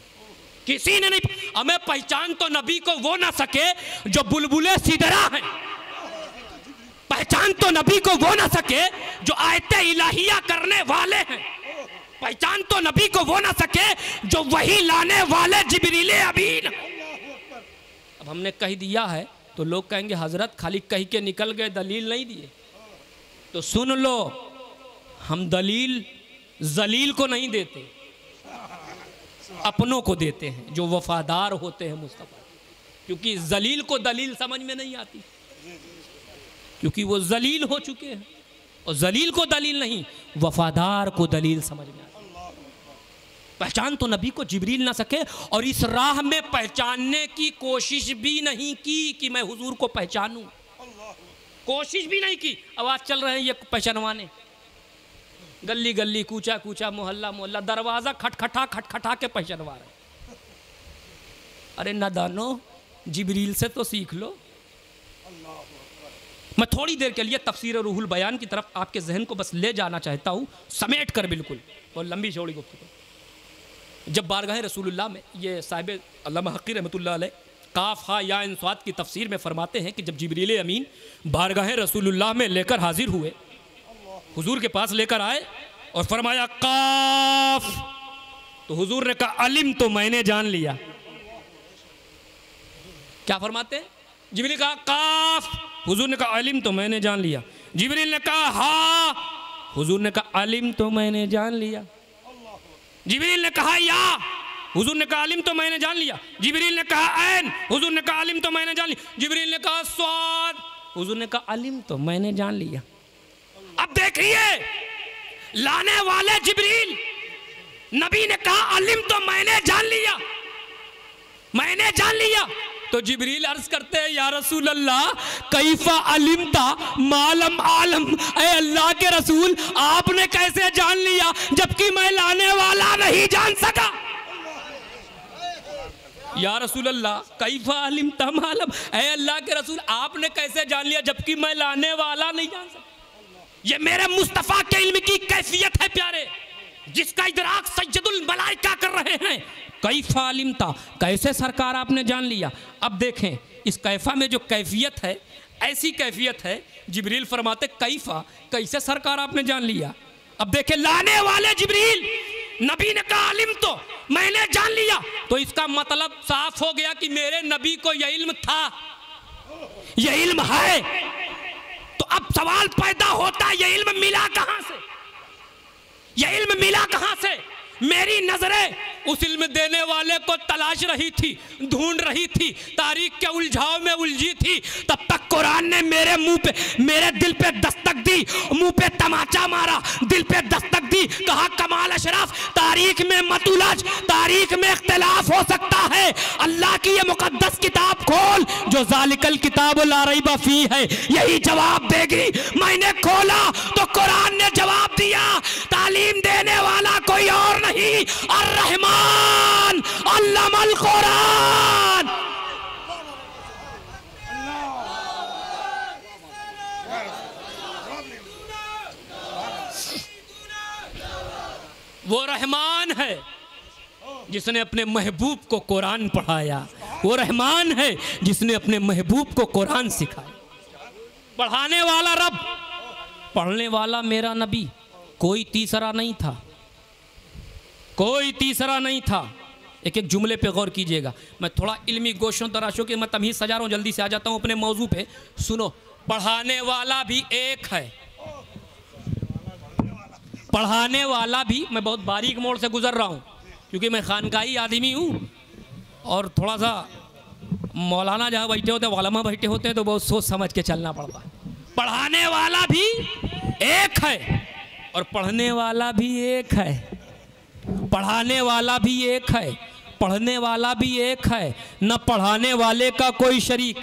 किसी ने नहीं। हमें पहचान तो नबी को वो ना सके जो बुलबुले सिदरा हैं, पहचान तो नबी को वो ना सके जो आयते इलाहिया करने वाले हैं, पहचान तो नबी को वो ना सके जो वही लाने वाले जिब्रील अमीन। अब हमने कह दिया है तो लोग कहेंगे हजरत खाली कह के निकल गए, दलील नहीं दिए। तो सुन लो, हम दलील जलील को नहीं देते, अपनों को देते हैं जो वफादार होते हैं मुस्तफ़ा, क्योंकि जलील को दलील समझ में नहीं आती, क्योंकि वो जलील हो चुके हैं, और जलील को दलील नहीं, वफादार को दलील समझ में आती। पहचान तो नबी को जिब्रील ना सके, और इस राह में पहचानने की कोशिश भी नहीं की कि मैं हुजूर को पहचानूं, कोशिश भी नहीं की। आवाज चल रहे हैं ये पहचानवाने, गली गली कूचा कूचा मोहल्ला मोहल्ला दरवाजा खटखटा के पहचानवा रहे। अरे नादानो, जिब्रील से तो सीख लो। मैं थोड़ी देर के लिए तफसीर रूहुल बयान की तरफ आपके जहन को बस ले जाना चाहता हूँ, समेट कर, बिल्कुल और लंबी चौड़ी गुफ्तगू। जब बारगाह रसूलुल्लाह में, ये साहिब अल्लामा हक़ी रहमतुल्लाह अलैह काफ हा या इन स्वाद की तफसीर में फरमाते हैं कि जब जिब्रील अमीन बारगाह रसूलुल्लाह में लेकर हाजिर हुए, हुजूर के पास लेकर आए और फरमाया काफ, तो हुजूर ने कहा अलिम, तो मैंने जान लिया। क्या फरमाते हैं? जिब्रील कहा काफ, हुजूर ने कहा अलिम, तो मैंने जान लिया। जिब्रील ने कहा हा, हुजूर ने कहा अलिम, तो मैंने जान लिया। जिब्रील ने कहा या, हुजूर ने कहा अलिम, तो मैंने जान लिया। जिब्रील ने कहा ऐन, हुजूर ने कहा अलिम, तो मैंने जान लिया। जिब्रील ने कहा स्वाद, हुजूर ने कहा अलिम, तो मैंने जान लिया। अब देखिए, लाने वाले जिब्रील, नबी ने कहा अलिम, तो मैंने जान लिया, मैंने जान लिया। तो जिब्रील अर्ज करते हैं या रसूल अल्लाह कैफा अलिमता मालम आलम, ऐ अल्लाह के रसूल आपने कैसे जान लिया जबकि मैं लाने वाला नहीं जान सका। या रसूल अल्लाह कैफा अलिमता मालम, ऐ अल्लाह के रसूल आपने कैसे जान लिया जबकि मैं लाने वाला नहीं जान सका। ये मेरे मुस्तफ़ा के इल्म की कैफियत है प्यारे, जिसका इदराक सैयदुल मलाइका कर रहे हैं। कैफा अलिमता, कैसे सरकार आपने जान लिया। अब देखें इस कैफा में जो कैफियत है, ऐसी कैफियत है, जिब्रील फरमाते कैफा, कैसे सरकार आपने जान लिया। अब देखें, लाने वाले जिब्रील, नबी ने कहा अलिम, तो मैंने जान लिया, तो इसका मतलब साफ हो गया कि मेरे नबी को यह इल्म था, यह इल्म है। तो अब सवाल पैदा होता, यह इल्म मिला कहां से, यह इल्म मिला कहां से। मेरी नजरें उस इल्म देने वाले को तलाश रही थी, ढूंढ रही थी, तारीख के उलझाव में उलझी थी। तब तक कुरान ने मेरे मुंह पे, मेरे दिल पे दस्तक दी, मुंह पे तमाचा मारा, दिल पे दस्तक दी, कहा कमाल अशरफ, तारीख में मत उलझ, तारीख में इख्तिलाफ हो सकता है, अल्लाह की ये मुकद्दस किताब खोल जो जालिकल किताब ला रैब फी है, यही जवाब देगी। मैंने खोला तो कुरान ने जवाब दिया, तालीम देने वाला कोई और नहीं, अर्रहमान अल्लमल कुरान। वो रहमान है जिसने अपने महबूब को कुरान पढ़ाया, वो रहमान है जिसने अपने महबूब को कुरान सिखाया। पढ़ाने वाला रब, पढ़ने वाला मेरा नबी, कोई तीसरा नहीं था, कोई तीसरा नहीं था। एक एक जुमले पे गौर कीजिएगा। मैं थोड़ा इल्मी गोशों तराशों के मैं तमीज़ सजा रहा हूँ, जल्दी से आ जाता हूँ अपने मौजू पे। सुनो, पढ़ाने वाला भी एक है, पढ़ाने वाला भी, मैं बहुत बारीक मोड़ से गुजर रहा हूँ क्योंकि मैं खानकाही आदमी हूँ और थोड़ा सा मौलाना जहाँ बैठे होते हैं, वालमा बैठे होते हैं, तो बहुत सोच समझ के चलना पड़ता है। पढ़ाने वाला भी एक है और पढ़ने वाला भी एक है, पढ़ाने वाला भी एक है, पढ़ने वाला भी एक है, न पढ़ाने वाले का कोई शरीक।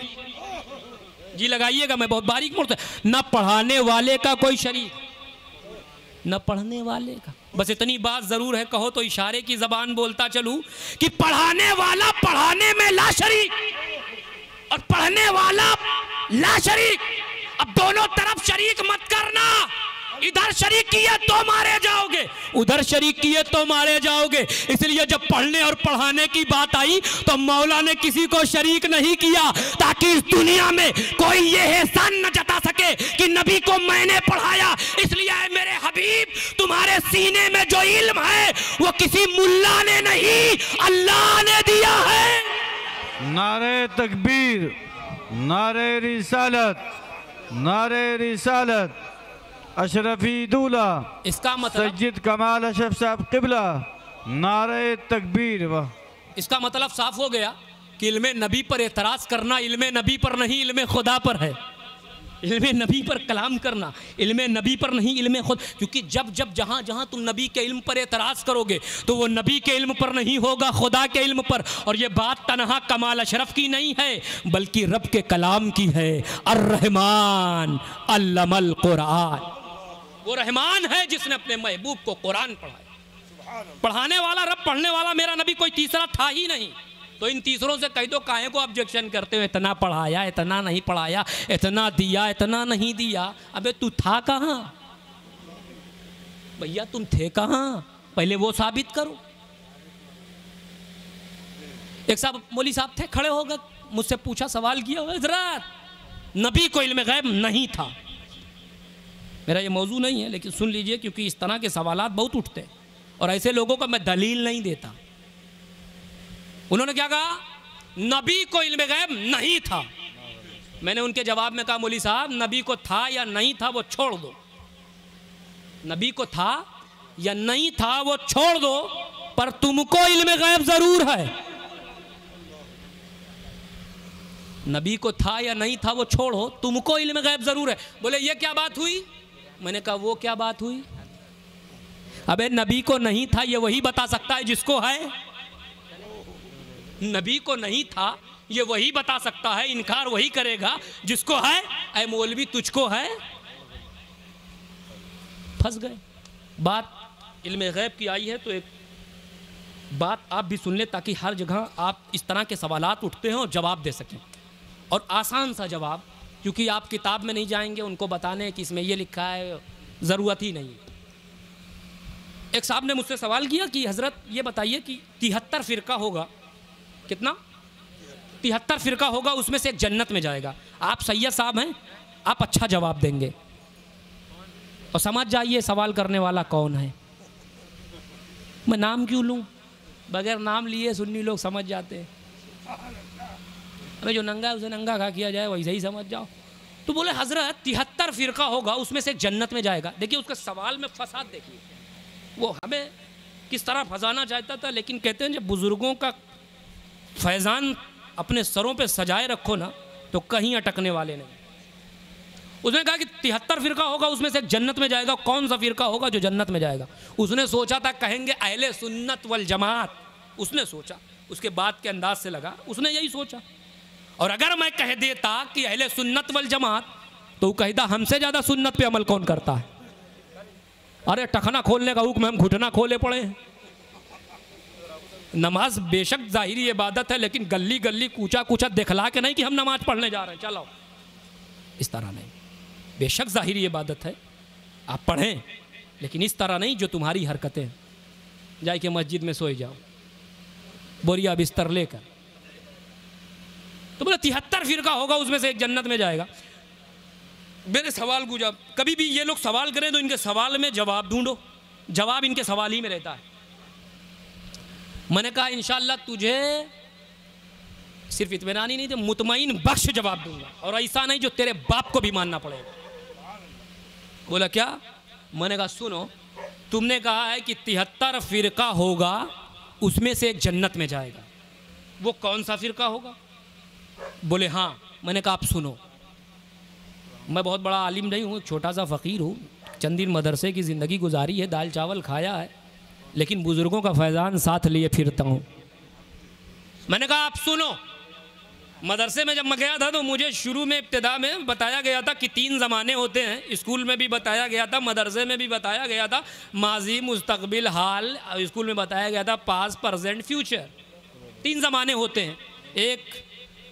जी लगाइएगा, मैं बहुत बारीक मोड़ से, न पढ़ाने वाले का कोई शरीक, न पढ़ने वाले का। बस इतनी बात जरूर है, कहो तो इशारे की जबान बोलता चलूं कि पढ़ाने वाला पढ़ाने में ला शरीक और पढ़ने वाला ला शरीक। अब दोनों तरफ शरीक मत करना, इधर शरीक किए तो मारे जाओगे, उधर शरीक किए तो मारे जाओगे। इसलिए जब पढ़ने और पढ़ाने की बात आई तो मौला ने किसी को शरीक नहीं किया, ताकि इस दुनिया में कोई ये एहसान न जता सके कि नबी को मैंने पढ़ाया। इसलिए मेरे हबीब, तुम्हारे सीने में जो इल्म है वो किसी मुल्ला ने नहीं, अल्लाह ने दिया है। नारे तकबीर, नारे रिसालत, नारे रिसालत, अशरफी दूल्हा इसका मतलब सैयद कमाल अशरफ साहब किबला नारे तकबीर। वाह, इसका मतलब साफ हो गया कि इल्मे नबी पर एतराज़ करना इल्मे नबी पर नहीं, इल्मे खुदा पर है। इल्मे नबी पर कलाम करना इल्मे नबी पर नहीं, इल्मे खुद। क्योंकि जब जब जहाँ जहाँ तुम नबी के इल्म पर एतराज़ करोगे तो वो नबी के इल्म पर नहीं होगा, खुदा के इल्म पर। और ये बात तनहा कमाल अशरफ की नहीं है बल्कि रब के कलाम की है। अर्रहमान अल्लमल कुरान, वो रहमान है जिसने अपने महबूब को कुरान पढ़ाया। पढ़ाने वाला रब, पढ़ने वाला मेरा नबी, कोई तीसरा था ही नहीं। तो इन तीसरों से कह दो काहे को ऑब्जेक्शन करते हो, इतना पढ़ाया, इतना नहीं पढ़ाया, इतना दिया, इतना नहीं दिया। अबे तू था कहाँ भैया, तुम थे कहाँ, पहले वो साबित करो। एक साहब मौली साहब थे, खड़े हो गए, मुझसे पूछा, सवाल किया, हज़रत नबी को इल्म गैब नहीं था। मेरा ये मौजू नहीं है लेकिन सुन लीजिए, क्योंकि इस तरह के सवालात बहुत उठते हैं और ऐसे लोगों को मैं दलील नहीं देता। उन्होंने क्या कहा, नबी को इल्म गैब नहीं था। मैंने उनके जवाब में कहा, मौली साहब नबी को था या नहीं था वो छोड़ दो, नबी को था या नहीं था वो छोड़ दो, पर तुमको इल्म गैब जरूर है। नबी को था या नहीं था वो छोड़ो, तुमको इल्म गैब जरूर है। बोले ये क्या बात हुई? मैंने कहा वो क्या बात हुई? अबे नबी को नहीं था ये वही बता सकता है जिसको है। नबी को नहीं था ये वही बता सकता है, इनकार वही करेगा जिसको है। ऐ मौलवी तुझको है, फंस गए। बात इल्म गैब की आई है तो एक बात आप भी सुन लें ताकि हर जगह आप इस तरह के सवालात उठते हैं और जवाब दे सकें, और आसान सा जवाब, क्योंकि आप किताब में नहीं जाएंगे उनको बताने कि इसमें ये लिखा है, ज़रूरत ही नहीं। एक साहब ने मुझसे सवाल किया कि हज़रत ये बताइए कि 73 फ़िरका होगा, कितना 73 फ़िरका होगा, उसमें से एक जन्नत में जाएगा। आप सैयद साहब हैं, आप अच्छा जवाब देंगे और समझ जाइए सवाल करने वाला कौन है। मैं नाम क्यों लूँ, बगैर नाम लिए सुन्नी लोग समझ जाते हैं। अबे जो नंगा है उसे नंगा खा किया जाए, वैसे ही समझ जाओ। तो बोले हज़रत 73 फ़िरका होगा, उसमें से एक जन्नत में जाएगा। देखिए उसके सवाल में फसाद देखिए, वो हमें किस तरह फंसाना चाहता था। लेकिन कहते हैं जब बुज़ुर्गों का फैज़ान अपने सरों पे सजाए रखो ना तो कहीं अटकने वाले नहीं। उसने कहा कि 73 फ़िरका होगा, उसमें से एक जन्नत में जाएगा। कौन सा फ़िरका होगा जो जन्नत में जाएगा? उसने सोचा था कहेंगे अहले सुन्नत वल जमात, उसने सोचा, उसके बाद के अंदाज से लगा उसने यही सोचा। और अगर मैं कह देता कि अहले सुन्नत वल जमात तो कहता हमसे ज़्यादा सुन्नत पे अमल कौन करता है? अरे टखना खोलने का हुक्म, हम घुटना खोले पड़े हैं। नमाज बेशक ज़ाहिरी इबादत है लेकिन गली गली कूचा कूचा दिखला के नहीं कि हम नमाज पढ़ने जा रहे हैं, चलो इस तरह नहीं। बेशक ज़ाहिरी इबादत है, आप पढ़ें, लेकिन इस तरह नहीं जो तुम्हारी हरकतें, जाए के मस्जिद में सोए जाओ बोरिया बिस्तर लेकर। तो बोले 73 फ़िरका होगा, उसमें से एक जन्नत में जाएगा। मेरे सवाल गुजा, कभी भी ये लोग सवाल करें तो इनके सवाल में जवाब ढूंढो, जवाब इनके सवाल ही में रहता है। मैंने कहा इंशाअल्लाह तुझे सिर्फ इत्मीनान ही नहीं तो मुतमईन बख्श जवाब दूंगा, और ऐसा नहीं जो तेरे बाप को भी मानना पड़ेगा। बोला क्या? मैंने कहा सुनो, तुमने कहा है कि 73 फ़िरका होगा, उसमें से एक जन्नत में जाएगा, वो कौन सा फ़िरका होगा? बोले हाँ। मैंने कहा आप सुनो, मैं बहुत बड़ा आलिम नहीं हूँ, छोटा सा फ़कीर हूँ, चंद दिन मदरसे की ज़िंदगी गुजारी है, दाल चावल खाया है, लेकिन बुज़ुर्गों का फैज़ान साथ लिए फिरता हूँ। मैंने कहा आप सुनो, मदरसे में जब मैं गया था तो मुझे शुरू में इब्तिदा में बताया गया था कि 3 ज़माने होते हैं। स्कूल में भी बताया गया था, मदरसे में भी बताया गया था, माजी मुस्तकबिल हाल, स्कूल में बताया गया था पास्ट प्रेजेंट फ्यूचर। 3 ज़माने होते हैं, एक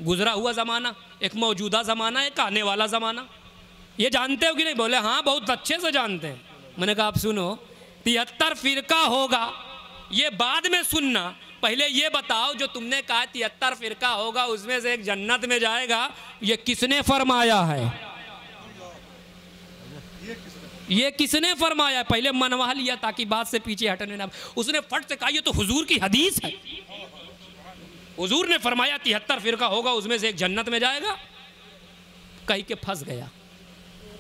गुज़रा हुआ ज़माना, एक मौजूदा ज़माना, एक आने वाला ज़माना। ये जानते हो कि नहीं? बोले हाँ बहुत अच्छे से जानते हैं। मैंने कहा आप सुनो, 73 फ़िरका होगा ये बाद में सुनना, पहले ये बताओ जो तुमने कहा 73 फ़िरका होगा उसमें से एक जन्नत में जाएगा, ये किसने फरमाया है? ये किसने फरमाया? पहले मनवा लिया ताकि बात से पीछे हटने ना। उसने फट से कहा ये तो हुजूर की हदीस है, हुजूर ने फरमाया 73 फ़िरका होगा उसमें से एक जन्नत में जाएगा। कहीं के फंस गया।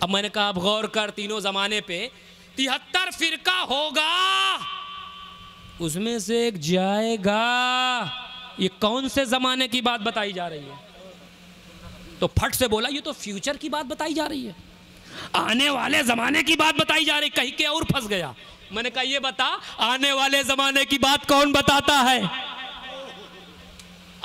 अब मैंने कहा अब गौर कर, तीनों ज़माने पे 73 फ़िरका होगा, उसमें से एक जाएगा। ये कौन से ज़माने की बात बताई जा रही है? तो फट से बोला ये तो फ्यूचर की बात बताई जा रही है, आने वाले ज़माने की बात बताई जा रही। कहीं के और फंस गया। मैंने कहा ये बता, आने वाले ज़माने की बात कौन बताता है?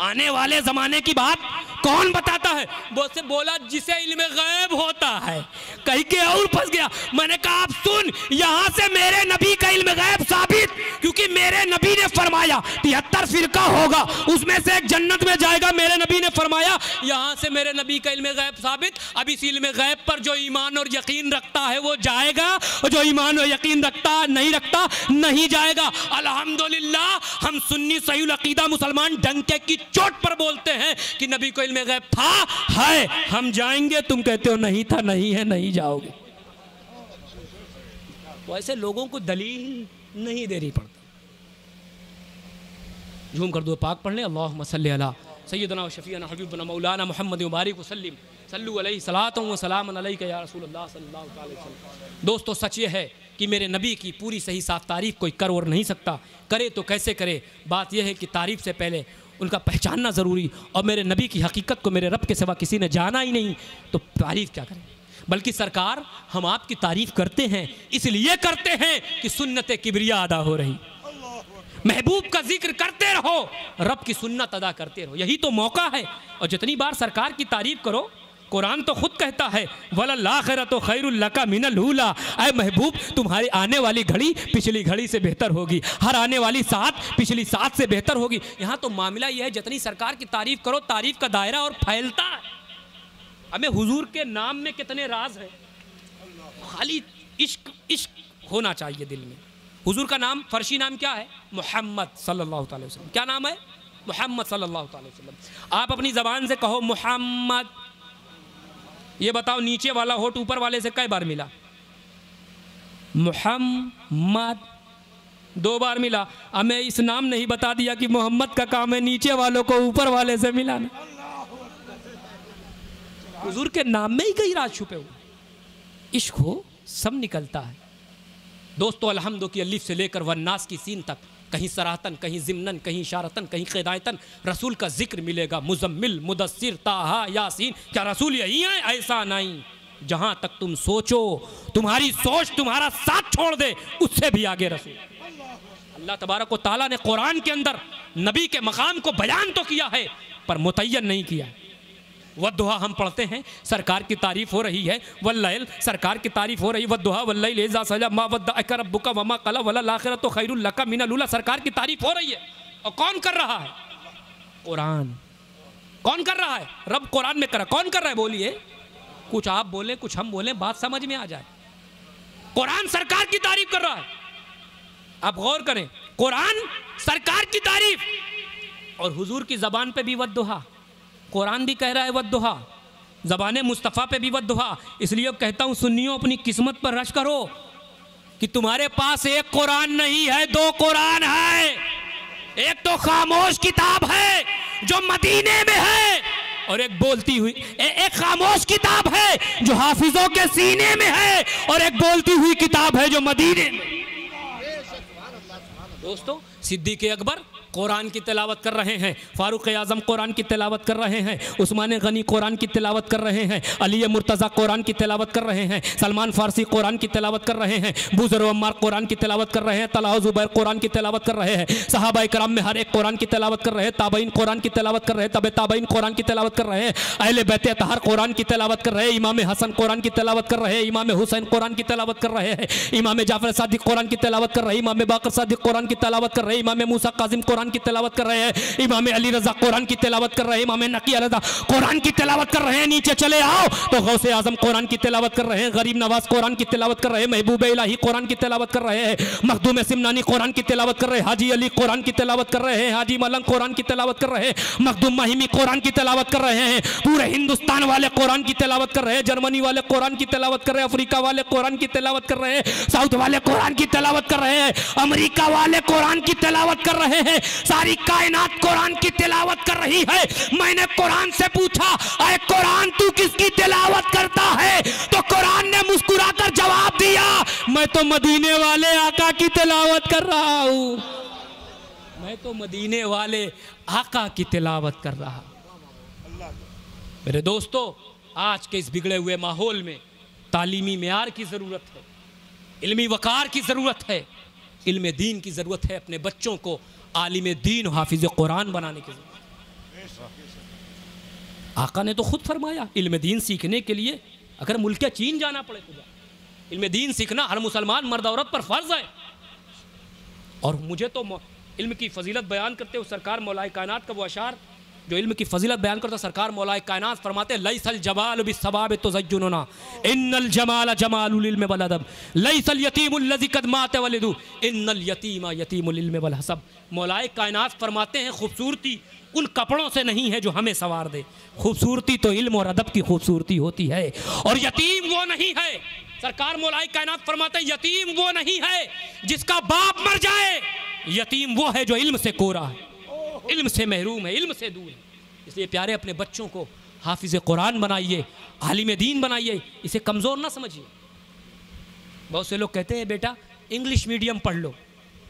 आने वाले ज़माने की बात कौन बताता है? वो से बोला जिसे इल्म गैब होता है। कहीं के और फंस गया। मैंने कहा आप सुन, यहां से मेरे नबी का इल्म गैब साबित, क्योंकि मेरे नबी ने फरमाया 73 फिरका होगा, उसमें से एक जन्नत में जाएगा। मेरे नबी ने फरमाया, यहां से मेरे नबी का इल्म गैब साबित। अब इस इल्म गैब पर जो ईमान और यकीन रखता है वो जाएगा, और जो ईमान और यकीन नहीं रखता नहीं जाएगा। अल्हम्दुलिल्लाह हम सुन्नी सहीउल अकीदा मुसलमान डंके की चोट पर बोलते हैं कि नबी को इल्म गैब था, है, हम जाएंगे। तुम कहते हो नहीं था, नहीं है, नहीं जाओगे। वैसे लोगों को दलील नहीं देनी पड़ती। झूम कर दो पाक पढ़ लें, अल्लाहुम्मा सल्ली अला सय्यदना व शफीअना हबीबना मौलाना मुहम्मद मुबारक वसल्लिम सल्लु अलैहि सलातु व सलामुन अलैका या रसूलल्लाह सल्लल्लाहु अलैहि वसल्लम। दोस्तों सच ये है कि मेरे नबी की पूरी सही साफ तारीफ कोई कर और नहीं सकता। करे तो कैसे करे? बात यह है कि तारीफ से पहले उनका पहचानना ज़रूरी। और मेरे नबी की हकीकत को मेरे रब के सिवा किसी ने जाना ही नहीं, तो तारीफ़ क्या करें? बल्कि सरकार हम आपकी तारीफ़ करते हैं, इसलिए करते हैं कि सुन्नत किबरिया अदा हो रही। महबूब का जिक्र करते रहो, रब की सुन्नत अदा करते रहो, यही तो मौका है। और जितनी बार सरकार की तारीफ़ करो, कुरान तो खुद कहता है वलल आखिरतु खैरुल लका मिनल ऊला। ऐ महबूब तुम्हारी आने वाली घड़ी पिछली घड़ी से बेहतर होगी, हर आने वाली साथ पिछली साथ से बेहतर होगी। यहाँ तो मामला यह है जितनी सरकार की तारीफ़ करो, तारीफ़ का दायरा और फैलता है। हमें हुजूर के नाम में कितने राज हैं। खाली इश्क इश्क होना चाहिए दिल में। हुजूर का नाम, फर्शी नाम क्या है? मोहम्मद सल्लल्लाहु अलैहि वसल्लम। क्या नाम है? मोहम्मद सल्लल्लाहु अलैहि वसल्लम। आप अपनी ज़बान से कहो मोहम्मद। ये बताओ नीचे वाला होठ ऊपर वाले से कई बार मिला? मोहम्मद 2 बार मिला। हमें इस नाम नहीं बता दिया कि मोहम्मद का काम है नीचे वालों को ऊपर वाले से मिलाना। हुजूर के नाम में ही कई राज छुपे हुए। इश्क हो सब निकलता है। दोस्तों अल्हम्दु की अलिफ से लेकर वन्नास की सीन तक, कहीं सराहतन, कहीं ज़िम्नन, कहीं इशारतन, कहीं क़िदायतन रसूल का जिक्र मिलेगा। मुज़म्मिल, मुदस्सिर, ताहा, यासीन। क्या रसूल यही है? ऐसा नहीं। जहाँ तक तुम सोचो, तुम्हारी सोच तुम्हारा साथ छोड़ दे, उससे भी आगे रसूल। अल्लाह तबारक व तआला ने कुरान के अंदर नबी के मकाम को बयान तो किया है, पर मुतय्यन नहीं किया। वद्दुहा हम पढ़ते हैं, सरकार की तारीफ़ हो रही है। वल्लैल, सरकार की तारीफ़ हो रही है। वद्दुहा वल्लैल इज़ा सजा मा वद्दअका रब्बुका वमा क़ला वलल आखिरतु खैरुल लका मिनल ऊला। सरकार की तारीफ़ हो रही है। और कौन कर रहा है? कुरान। कौन कर रहा है? रब कुरान में कर रहा है। कौन कर रहा है? बोलिए। कुछ आप बोलें, कुछ हम बोलें, बात समझ में आ जाए। कुरान सरकार की तारीफ़ कर रहा है। आप गौर करें, कुरान सरकार की तारीफ़। और हुजूर की ज़बान पे भी वद्दुहा। कुरान भी कह रहा है वद्दुहा, ज़बान मुस्तफ़ा पे भी वद्दुहा। इसलिए कहता हूँ सुन्नियों, अपनी किस्मत पर रश करो कि तुम्हारे पास एक कुरान नहीं है, 2 कुरान है। एक तो खामोश किताब है जो मदीने में है, और एक बोलती हुई एक खामोश किताब है जो हाफिजों के सीने में है, और एक बोलती हुई किताब है जो मदीने में। दोस्तों सिद्दीक़ अकबर कुरान की तिलावत कर रहे हैं, फारूक आज़म कुरान की तिलावत कर रहे हैं, उस्मान गनी कुरान की तिलावत कर रहे हैं, अली मुर्तज़ा कुरान की तिलावत कर रहे हैं, सलमान फ़ारसी कुरान की तिलावत कर रहे हैं, बुज़र अम्मार कुरान की तिलावत कर रहे हैं, तलहा ज़ुबैर कुरान की तिलावत कर रहे हैं, सहाबा इकराम में हर एक कुरान की तिलावत कर रहे हैं, ताबईन कुरान की तिलावत कर रहे हैं, तबे ताबईन कुरान की तिलावत कर रहे हैं, अहले बैत अतहर कुरान की तिलावत कर रहे हैं, इमाम हसन कुरान की तिलावत कर रहे हैं, इमाम हुसैन कुरान की तिलावत कर रहे हैं, इमाम जाफ़र सादिक कुरान की तिलावत कर रहे हैं, इमाम बाकर सादिक कुरान की तिलावत कर रहे हैं, इमाम मूसा काज़िम कुरान की तिलावत कर रहे हैं, इमाम अली रज़ा कुरान की तिलावत कर रहे हैं, इमाम नकी रज़ा कुरान की तिलावत कर रहे हैं। नीचे चले आओ तो गौसे आजम कुरान की तिलावत कर रहे हैं, गरीब नवाज कुरान की तिलावत कर रहे हैं, महबूब इलाही कुरान की तिलावत कर रहे हैं, मखदूम सिमनानी कुरान की तिलावत कर रहे हैं, हाजी अली कुरान की तिलावत कर रहे हैं, हाजी मलंग कुरान की तिलावत कर रहे हैं, मखदूम महिमी कुरान की तिलावत कर रहे हैं, पूरे हिंदुस्तान वाले कुरान की तिलावत कर रहे हैं, जर्मनी वाले कुरान की तिलावत कर रहे हैं, अफ्रीका वाले कुरान की तिलावत कर रहे हैं, साउथ वाले कुरान की तिलावत कर रहे हैं, अमेरिका वाले कुरान की तिलावत कर रहे हैं, सारी कायनात कुरान की तिलावत कर रही है। मैंने कुरान से पूछा, ऐ कुरान तू किसकी तिलावत करता है? तो कुरान ने मुस्कुराकर जवाब दिया, मैं तो मदीने वाले आका की तिलावत कर रहा हूं। मैं तो मदीने वाले आका की तिलावत कर रहा। मेरे दोस्तों, आज के इस बिगड़े हुए माहौल में तालीमी मेयार की ज़रूरत है, इल्मी वक़ार की ज़रूरत है, इल्म दीन की ज़रूरत है। अपने बच्चों को आलिम दीन और हाफिज़ कुरान बनाने की ज़रूरत है। आका ने तो खुद फरमाया, इल्म दीन सीखने के लिए अगर मुल्क चीन जाना पड़े तो जा। इल्म दीन सीखना हर मुसलमान मर्द औरत पर फ़र्ज़ है। और मुझे तो इल्म की फ़जीलत बयान करते हुए सरकार मौलाए कायनात का वो अशार जो इल्म की फ़जीलत बयान करता, सरकार मौलाए कायनात फरमाते लैसल जमाल बिस्सबाब तुज़य्युनुना इन्नल जमाल जमालुल इल्म वल अदब लैसल यतीमुल लज़ी क़द मात वलिदु इन्नल यतीमा यतीमुल इल्म वल हसब। मौलाए कायनात फरमाते हैं खूबसूरती उन कपड़ों से नहीं है जो हमें सवार दे, खूबसूरती तो इल्म और अदब की खूबसूरती होती है। और यतीम वो नहीं है, सरकार मौलाए कायनात फरमाते हैं यतीम वो नहीं है जिसका बाप मर जाए, यतीम वो है जो इल्म से कोरा है, इल्म से महरूम है, इल्म से दूर है। इसलिए प्यारे अपने बच्चों को हाफिज़ कुरान बनाइए, आलिम दीन बनाइए, इसे कमज़ोर ना समझिए। बहुत से लोग कहते हैं बेटा इंग्लिश मीडियम पढ़ लो।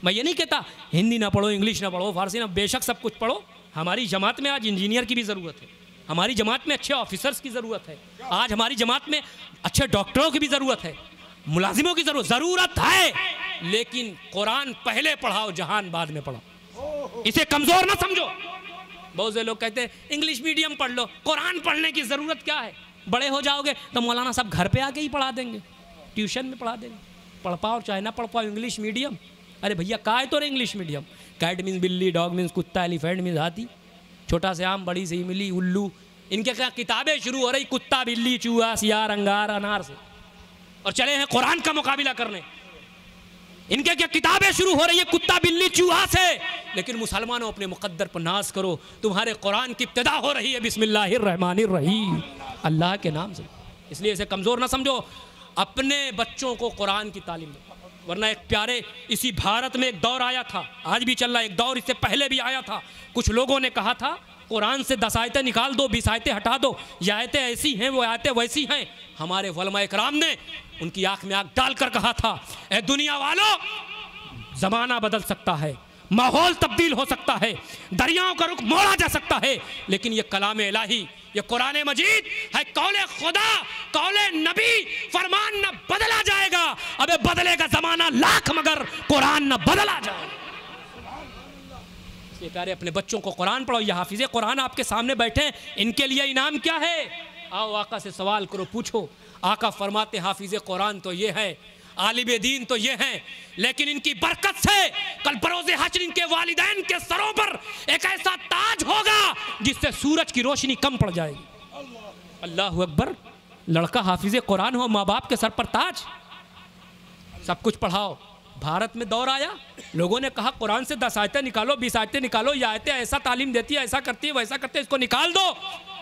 मैं ये नहीं कहता हिंदी ना पढ़ो, इंग्लिश ना पढ़ो, फारसी ना, बेशक सब कुछ पढ़ो। हमारी जमात में आज इंजीनियर की भी ज़रूरत है, हमारी जमात में अच्छे ऑफिसर्स की ज़रूरत है, आज हमारी जमात में अच्छे डॉक्टरों की भी ज़रूरत है, मुलाजिमों की ज़रूरत है। लेकिन कुरान पहले पढ़ाओ, जहान बाद में पढ़ो, इसे कमज़ोर ना समझो। बहुत से लोग कहते हैं इंग्लिश मीडियम पढ़ लो, कुरान पढ़ने की ज़रूरत क्या है, बड़े हो जाओगे तो मौलाना साहब घर पे आके ही पढ़ा देंगे, ट्यूशन में पढ़ा देंगे, पढ़ पाओ चाहे ना पढ़ पाओ इंग्लिश मीडियम। अरे भैया काय तो इंग्लिश मीडियम, कैट मीन्स बिल्ली, डॉग मीन्स कुत्ता, एलिफेंट मीन्स हाथी, छोटा से आम बड़ी से इमली उल्लू, इनके क्या किताबें शुरू हो रही कुत्ता बिल्ली चूहा सियार अंगार अनार से, और चले हैं कुरान का मुकाबला करने। इनके क्या किताबें शुरू हो रही है कुत्ता बिल्ली चूहा से, लेकिन मुसलमानों अपने मुकद्दर पर नाज करो, तुम्हारे कुरान की इब्तिदा हो रही है बिस्मिल्लाहिर्रहमानिर्रहीम, अल्लाह के नाम से। इसलिए इसे कमज़ोर ना समझो, अपने बच्चों को कुरान की तालीम दो। वरना एक प्यारे इसी भारत में एक दौर आया था, आज भी चल रहा है, एक दौर इससे पहले भी आया था। कुछ लोगों ने कहा था कुरान से 10 आयतें निकाल दो, 20 आयतें हटा दो, ये आयतें ऐसी हैं वो आयतें वैसी हैं। हमारे उलमा इकराम ने उनकी आंख में आंख डालकर कहा था, ए दुनिया वालों, ज़माना बदल सकता है, माहौल तब्दील हो सकता है, दरियाओं का रुख मोड़ा जा सकता है, लेकिन ये कलाम इलाही, ये कुरान मजीद है, कौले खुदा, कौले नबी, फरमान न बदला जाएगा। अबे बदलेगा ज़माना लाख मगर कुरान न बदला जाएगा। इसलिए प्यारे अपने बच्चों को कुरान पढ़ो। ये हाफिज़े कुरान आपके सामने बैठे, इनके लिए इनाम क्या है? आओ आका से सवाल करो, पूछो। आका फरमाते हाफिज़े कुरान तो ये है, आलिम दीन तो ये हैं, लेकिन इनकी बरकत से कल बरोज़े हश्र इनके वालिदैन के सरों पर एक ऐसा ताज होगा जिससे सूरज की रोशनी कम पड़ जाएगी। अल्लाह अकबर। लड़का हाफिज़े कुरान हो, माँ बाप के सर पर ताज। सब कुछ पढ़ाओ। भारत में दौर आया, लोगों ने कहा कुरान से 10 आयतें निकालो, 20 आयतें निकालो, ये आयतें ऐसा तालीम देती है, ऐसा करती है, वैसा करती है, इसको निकाल दो।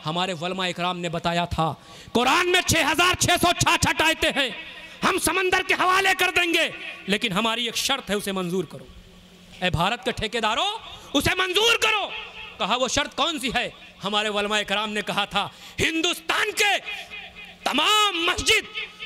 हमारे उलमा इकराम ने बताया था कुरान में 6666 आयतें हैं, हम समंदर के हवाले कर देंगे, लेकिन हमारी एक शर्त है, उसे मंजूर करो। ए भारत के ठेकेदारों, उसे मंजूर करो। कहा वो शर्त कौन सी है? हमारे उलमा इकराम ने कहा था हिंदुस्तान के तमाम मस्जिद,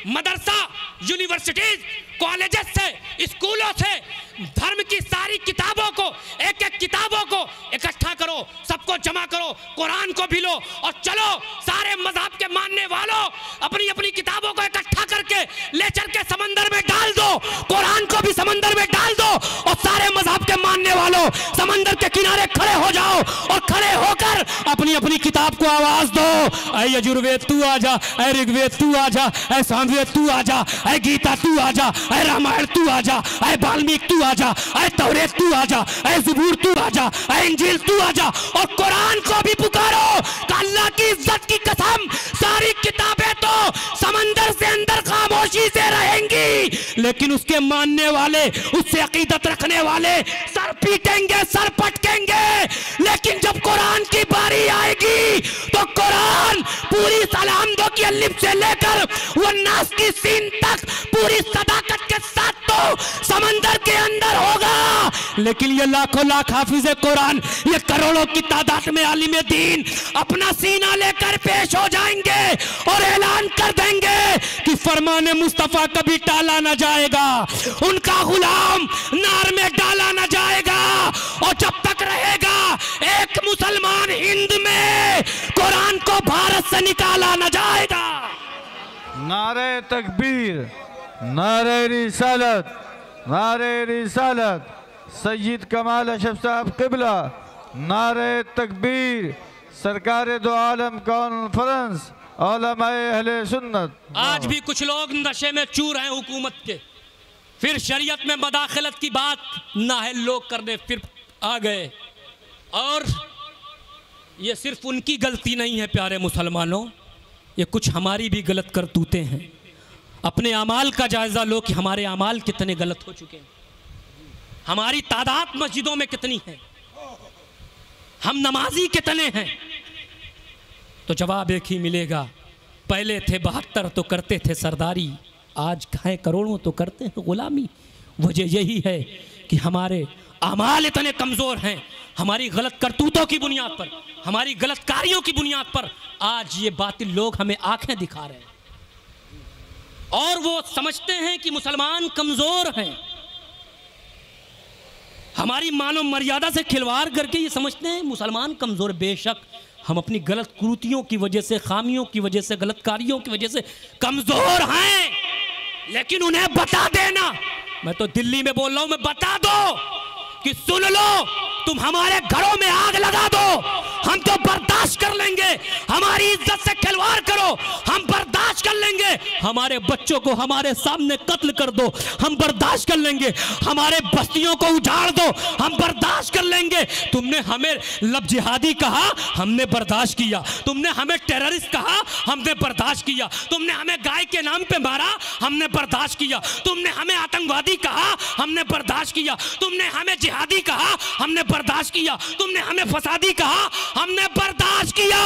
मदरसा, यूनिवर्सिटीज, कॉलेजेस से, स्कूलों से धर्म की सारी किताबों को, एक एक किताबों को इकट्ठा करो, सबको जमा करो, कुरान को भी लो और चलो सारे मजहब के मानने वालों अपनी अपनी किताबों को इकट्ठा करके ले चल के समंदर में डाल दो, कुरान को भी समंदर में डाल दो और सारे मजहब के मानने वालों समंदर के किनारे खड़े हो जाओ और खड़े होकर अपनी अपनी किताब को आवाज दो, ऐ यजुर्वेद तू आजा, ऐ ऋग्वेद तू आजा, ऐ सामवेद तू आजा, ऐ गीता तू आजा, ऐ रामायण तू आजा, ऐ वाल्मीकि तू आजा, ऐ तौरेत तू आजा, ऐ ज़बूर तू आजा, ऐ इंजील तू आजा और कुरान को भी पुकारो। अल्लाह की इज्जत की कसम, सारी किताबें तो समंदर से अंदर खामोशी से रहेंगी, लेकिन उसके मानने वाले, उससे अकीदत रखने वाले सर पीटेंगे, सर पटकेंगे। लेकिन जब कुरान की बारी आएगी तो कुरान पूरी सलाम दो की अलिफ से लेकर वो नास की सीन तक पूरी सदाकत के साथ तो समंदर के अंदर होगा। लेकिन ये लाखों लाख हाफिज़े कुरान, ये करोड़ों की तादाद में आलिम दीन अपना सीना लेकर पेश हो जाएंगे और ऐलान कर देंगे कि फरमाने मुस्तफा कभी टाला ना जाएगा, उनका गुलाम नार में डाला ना जाएगा। और जब तक रहेगा एक मुसलमान हिंद में, कुरान को भारत से निकाला न जाएगा। नारे तकबीर, नारे रिसालत, नारे रिसालत, सैयद कमाल अशरफ साहब क़िबला, नारे तकबीर, सरकार दो आलम कॉन्फ्रेंस, उलमाए अहले सुन्नत। आज भी कुछ लोग नशे में चूर हैं हुकूमत के, फिर शरीयत में मदाखलत की बात नाहल लोग करने फिर आ गए। और ये सिर्फ उनकी गलती नहीं है प्यारे मुसलमानों, ये कुछ हमारी भी गलत करतूतें हैं। अपने अमाल का जायज़ा लो कि हमारे अमाल कितने गलत हो चुके हैं, हमारी तादाद मस्जिदों में कितनी है, हम नमाजी कितने हैं। तो जवाब एक ही मिलेगा, पहले थे 72 तो करते थे सरदारी, आज हैं करोड़ों तो करते हैं गुलामी। वजह यही है कि हमारे अमाल इतने कमज़ोर हैं, हमारी गलत करतूतों की बुनियाद पर, हमारी गलत कार्यों की बुनियाद पर आज ये बातिल लोग हमें आंखें दिखा रहे हैं और वो समझते हैं कि मुसलमान कमज़ोर हैं। हमारी मानो मर्यादा से खिलवाड़ करके ये समझते हैं मुसलमान कमज़ोर। बेशक हम अपनी गलत कुरीतियों की वजह से, खामियों की वजह से, गलत कार्यों की वजह से कमज़ोर हैं, लेकिन उन्हें बता देना, मैं तो दिल्ली में बोल रहा हूं, मैं बता दो कि सुन लो, तुम हमारे घरों में आग लगा दो, हम तो बर्दाश्त कर लेंगे। हमारी इज्जत से खिलवाड़ करो, हम बर्दाश्त कर लेंगे। हमारे बच्चों को हमारे सामने कत्ल कर दो, हम बर्दाश्त कर लेंगे। हमारे बस्तियों को उजाड़ दो, हम बर्दाश्त कर लेंगे। तुमने हमें लब जिहादी कहा, हमने बर्दाश्त किया। तुमने हमें टेररिस्ट कहा, हमने बर्दाश्त किया। तुमने हमें गाय के नाम पे मारा, हमने बर्दाश्त किया। तुमने हमें आतंकवादी कहा, हमने बर्दाश्त किया। तुमने हमें जिहादी कहा, हमने बर्दाश्त किया। तुमने हमें फसादी कहा, हमने बर्दाश्त किया।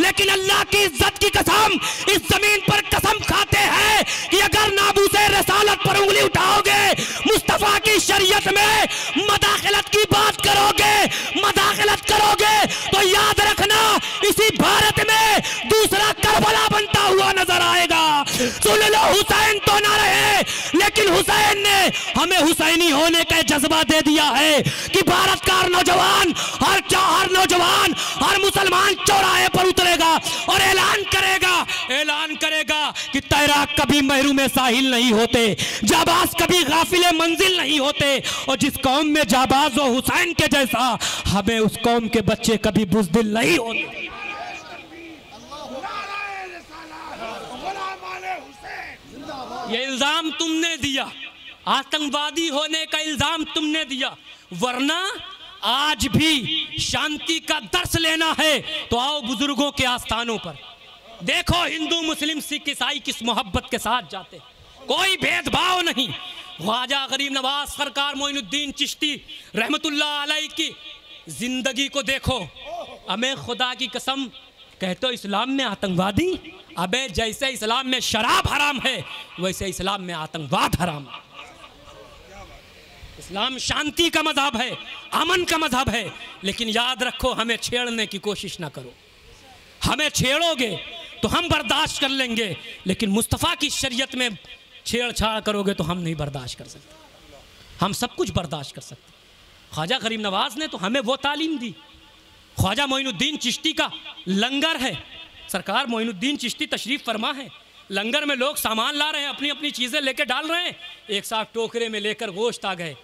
लेकिन अल्लाह की इज्जत की कसम, इस जमीन पर कसम खाते हैं कि अगर नाबूसे रसालत पर उंगली उठाओगे, मुस्तफा की शरीयत में मदाखलत की बात करोगे, मदाखलत करोगे, तो याद रखना इसी भारत में दूसरा करबला बनता हुआ नजर आएगा। सुन लो, हुसैन तो ना रहे, लेकिन हुसैन ने हमें हुसैनी होने का जज्बा दे दिया है कि भारत का हर नौजवान, हर नौजवान, हर मुसलमान चौराहे पर उतरेगा और ऐलान करेगा कि तैराक कभी महरूम साहिल नहीं होते, जाबाज कभी गाफिले मंजिल नहीं होते, और जिस कौम में जाबाज हो हुसैन के जैसा, हमें उस कौम के बच्चे कभी बुज़दिल नहीं होते। ये इल्जाम तुमने दिया, आतंकवादी होने का इल्जाम तुमने दिया, वरना आज भी शांति का दर्स लेना है तो आओ बुजुर्गों के आस्थानों पर। देखो हिंदू मुस्लिम सिख ईसाई किस मोहब्बत के साथ जाते, कोई भेदभाव नहीं। ख्वाजा गरीब नवाज सरकार मोइनुद्दीन चिश्ती रहमतुल्लाह अलैह की जिंदगी को देखो, हमें खुदा की कसम, कहते हो इस्लाम में आतंकवादी, अबे जैसे इस्लाम में शराब हराम है वैसे इस्लाम में आतंकवाद हराम है। इस्लाम शांति का मजहब है, अमन का मजहब है, लेकिन याद रखो हमें छेड़ने की कोशिश ना करो। हमें छेड़ोगे तो हम बर्दाश्त कर लेंगे, लेकिन मुस्तफ़ा की शरीयत में छेड़छाड़ करोगे तो हम नहीं बर्दाश्त कर सकते। हम सब कुछ बर्दाश्त कर सकते। ख्वाजा गरीब नवाज ने तो हमें वो तालीम दी। ख्वाजा मोइनुद्दीन चिश्ती का लंगर है, सरकार मोइनुद्दीन चिश्ती तशरीफ़ फरमा है, लंगर में लोग सामान ला रहे हैं, अपनी अपनी चीज़ें लेकर डाल रहे हैं, एक साथ टोकरे में लेकर गोश्त आ गए।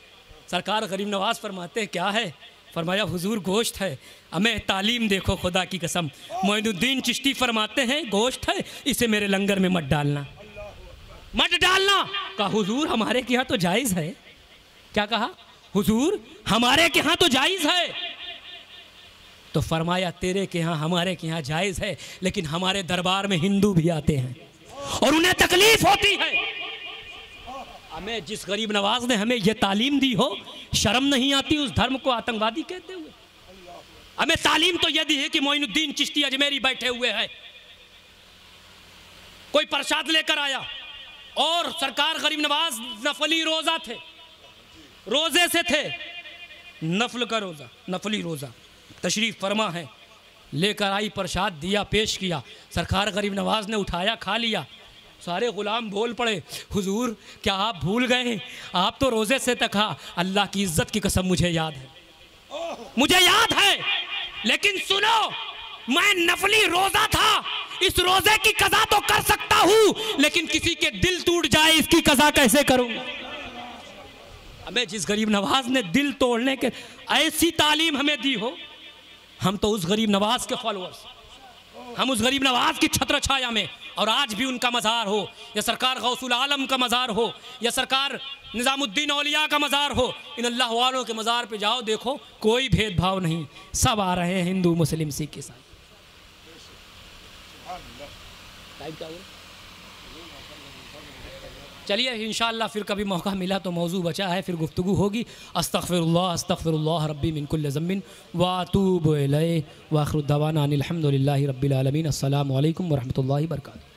सरकार गरीब नवाज फरमाते हैं क्या है? फरमाया हुजूर गोश्त है। हमें तालीम देखो खुदा की कसम, मोइनुद्दीन चिश्ती फरमाते हैं गोश्त है, इसे मेरे लंगर में मत डालना, मत डालना। कहा हुजूर हमारे के यहाँ तो जायज़ है। क्या कहा? हुजूर हमारे के यहाँ तो जायज़ है। तो फरमाया तेरे के यहाँ हमारे के यहाँ जायज़ है, लेकिन हमारे दरबार में हिंदू भी आते हैं और उन्हें तकलीफ होती है। हमें जिस गरीब नवाज ने हमें यह तालीम दी हो, शर्म नहीं आती उस धर्म को आतंकवादी कहते हुए? हमें तालीम तो यह दी है कि मोइनुद्दीन चिश्ती अजमेरी बैठे हुए हैं, कोई प्रसाद लेकर आया और सरकार गरीब नवाज नफली रोज़ा थे, रोज़े से थे, नफल का रोज़ा, नफली रोज़ा तशरीफ़ फरमा है, लेकर आई प्रसाद दिया, पेश किया, सरकार गरीब नवाज ने उठाया, खा लिया। सारे गुलाम बोल पड़े हुजूर क्या आप भूल गए? आप तो रोज़े से तक। अल्लाह की इज़्ज़त की कसम मुझे याद है, मुझे याद है, लेकिन सुनो, मैं नफली रोजा था, इस रोजे की कज़ा तो कर सकता हूं, लेकिन किसी के दिल टूट जाए इसकी कज़ा कैसे करूंगा? हमें जिस गरीब नवाज ने दिल तोड़ने के ऐसी तालीम हमें दी हो, हम तो उस गरीब नवाज के फॉलोअर्स, हम उस गरीब नवाज की छत्र छाया में, और आज भी उनका मज़ार हो, या सरकार गौसुल आलम का मज़ार हो, या सरकार निज़ामुद्दीन औलिया का मज़ार हो, इन अल्लाह वालों के मज़ार पे जाओ, देखो कोई भेदभाव नहीं, सब आ रहे हैं, हिंदू मुस्लिम सिख ईसाई। चलिए इंशाअल्लाह फिर कभी मौका मिला तो मौजू बचा है, फिर गुफ्तगू होगी। अस्तग़फ़िरुल्लाह रब्बी मिन कुल्लि ज़म्बिन व अतूबु इलैहि व आखिरु दअवाना अनिल हम्दुलिल्लाहि रब्बिल आलमीन। अस्सलामु अलैकुम व रहमतुल्लाहि व बरकातुहू।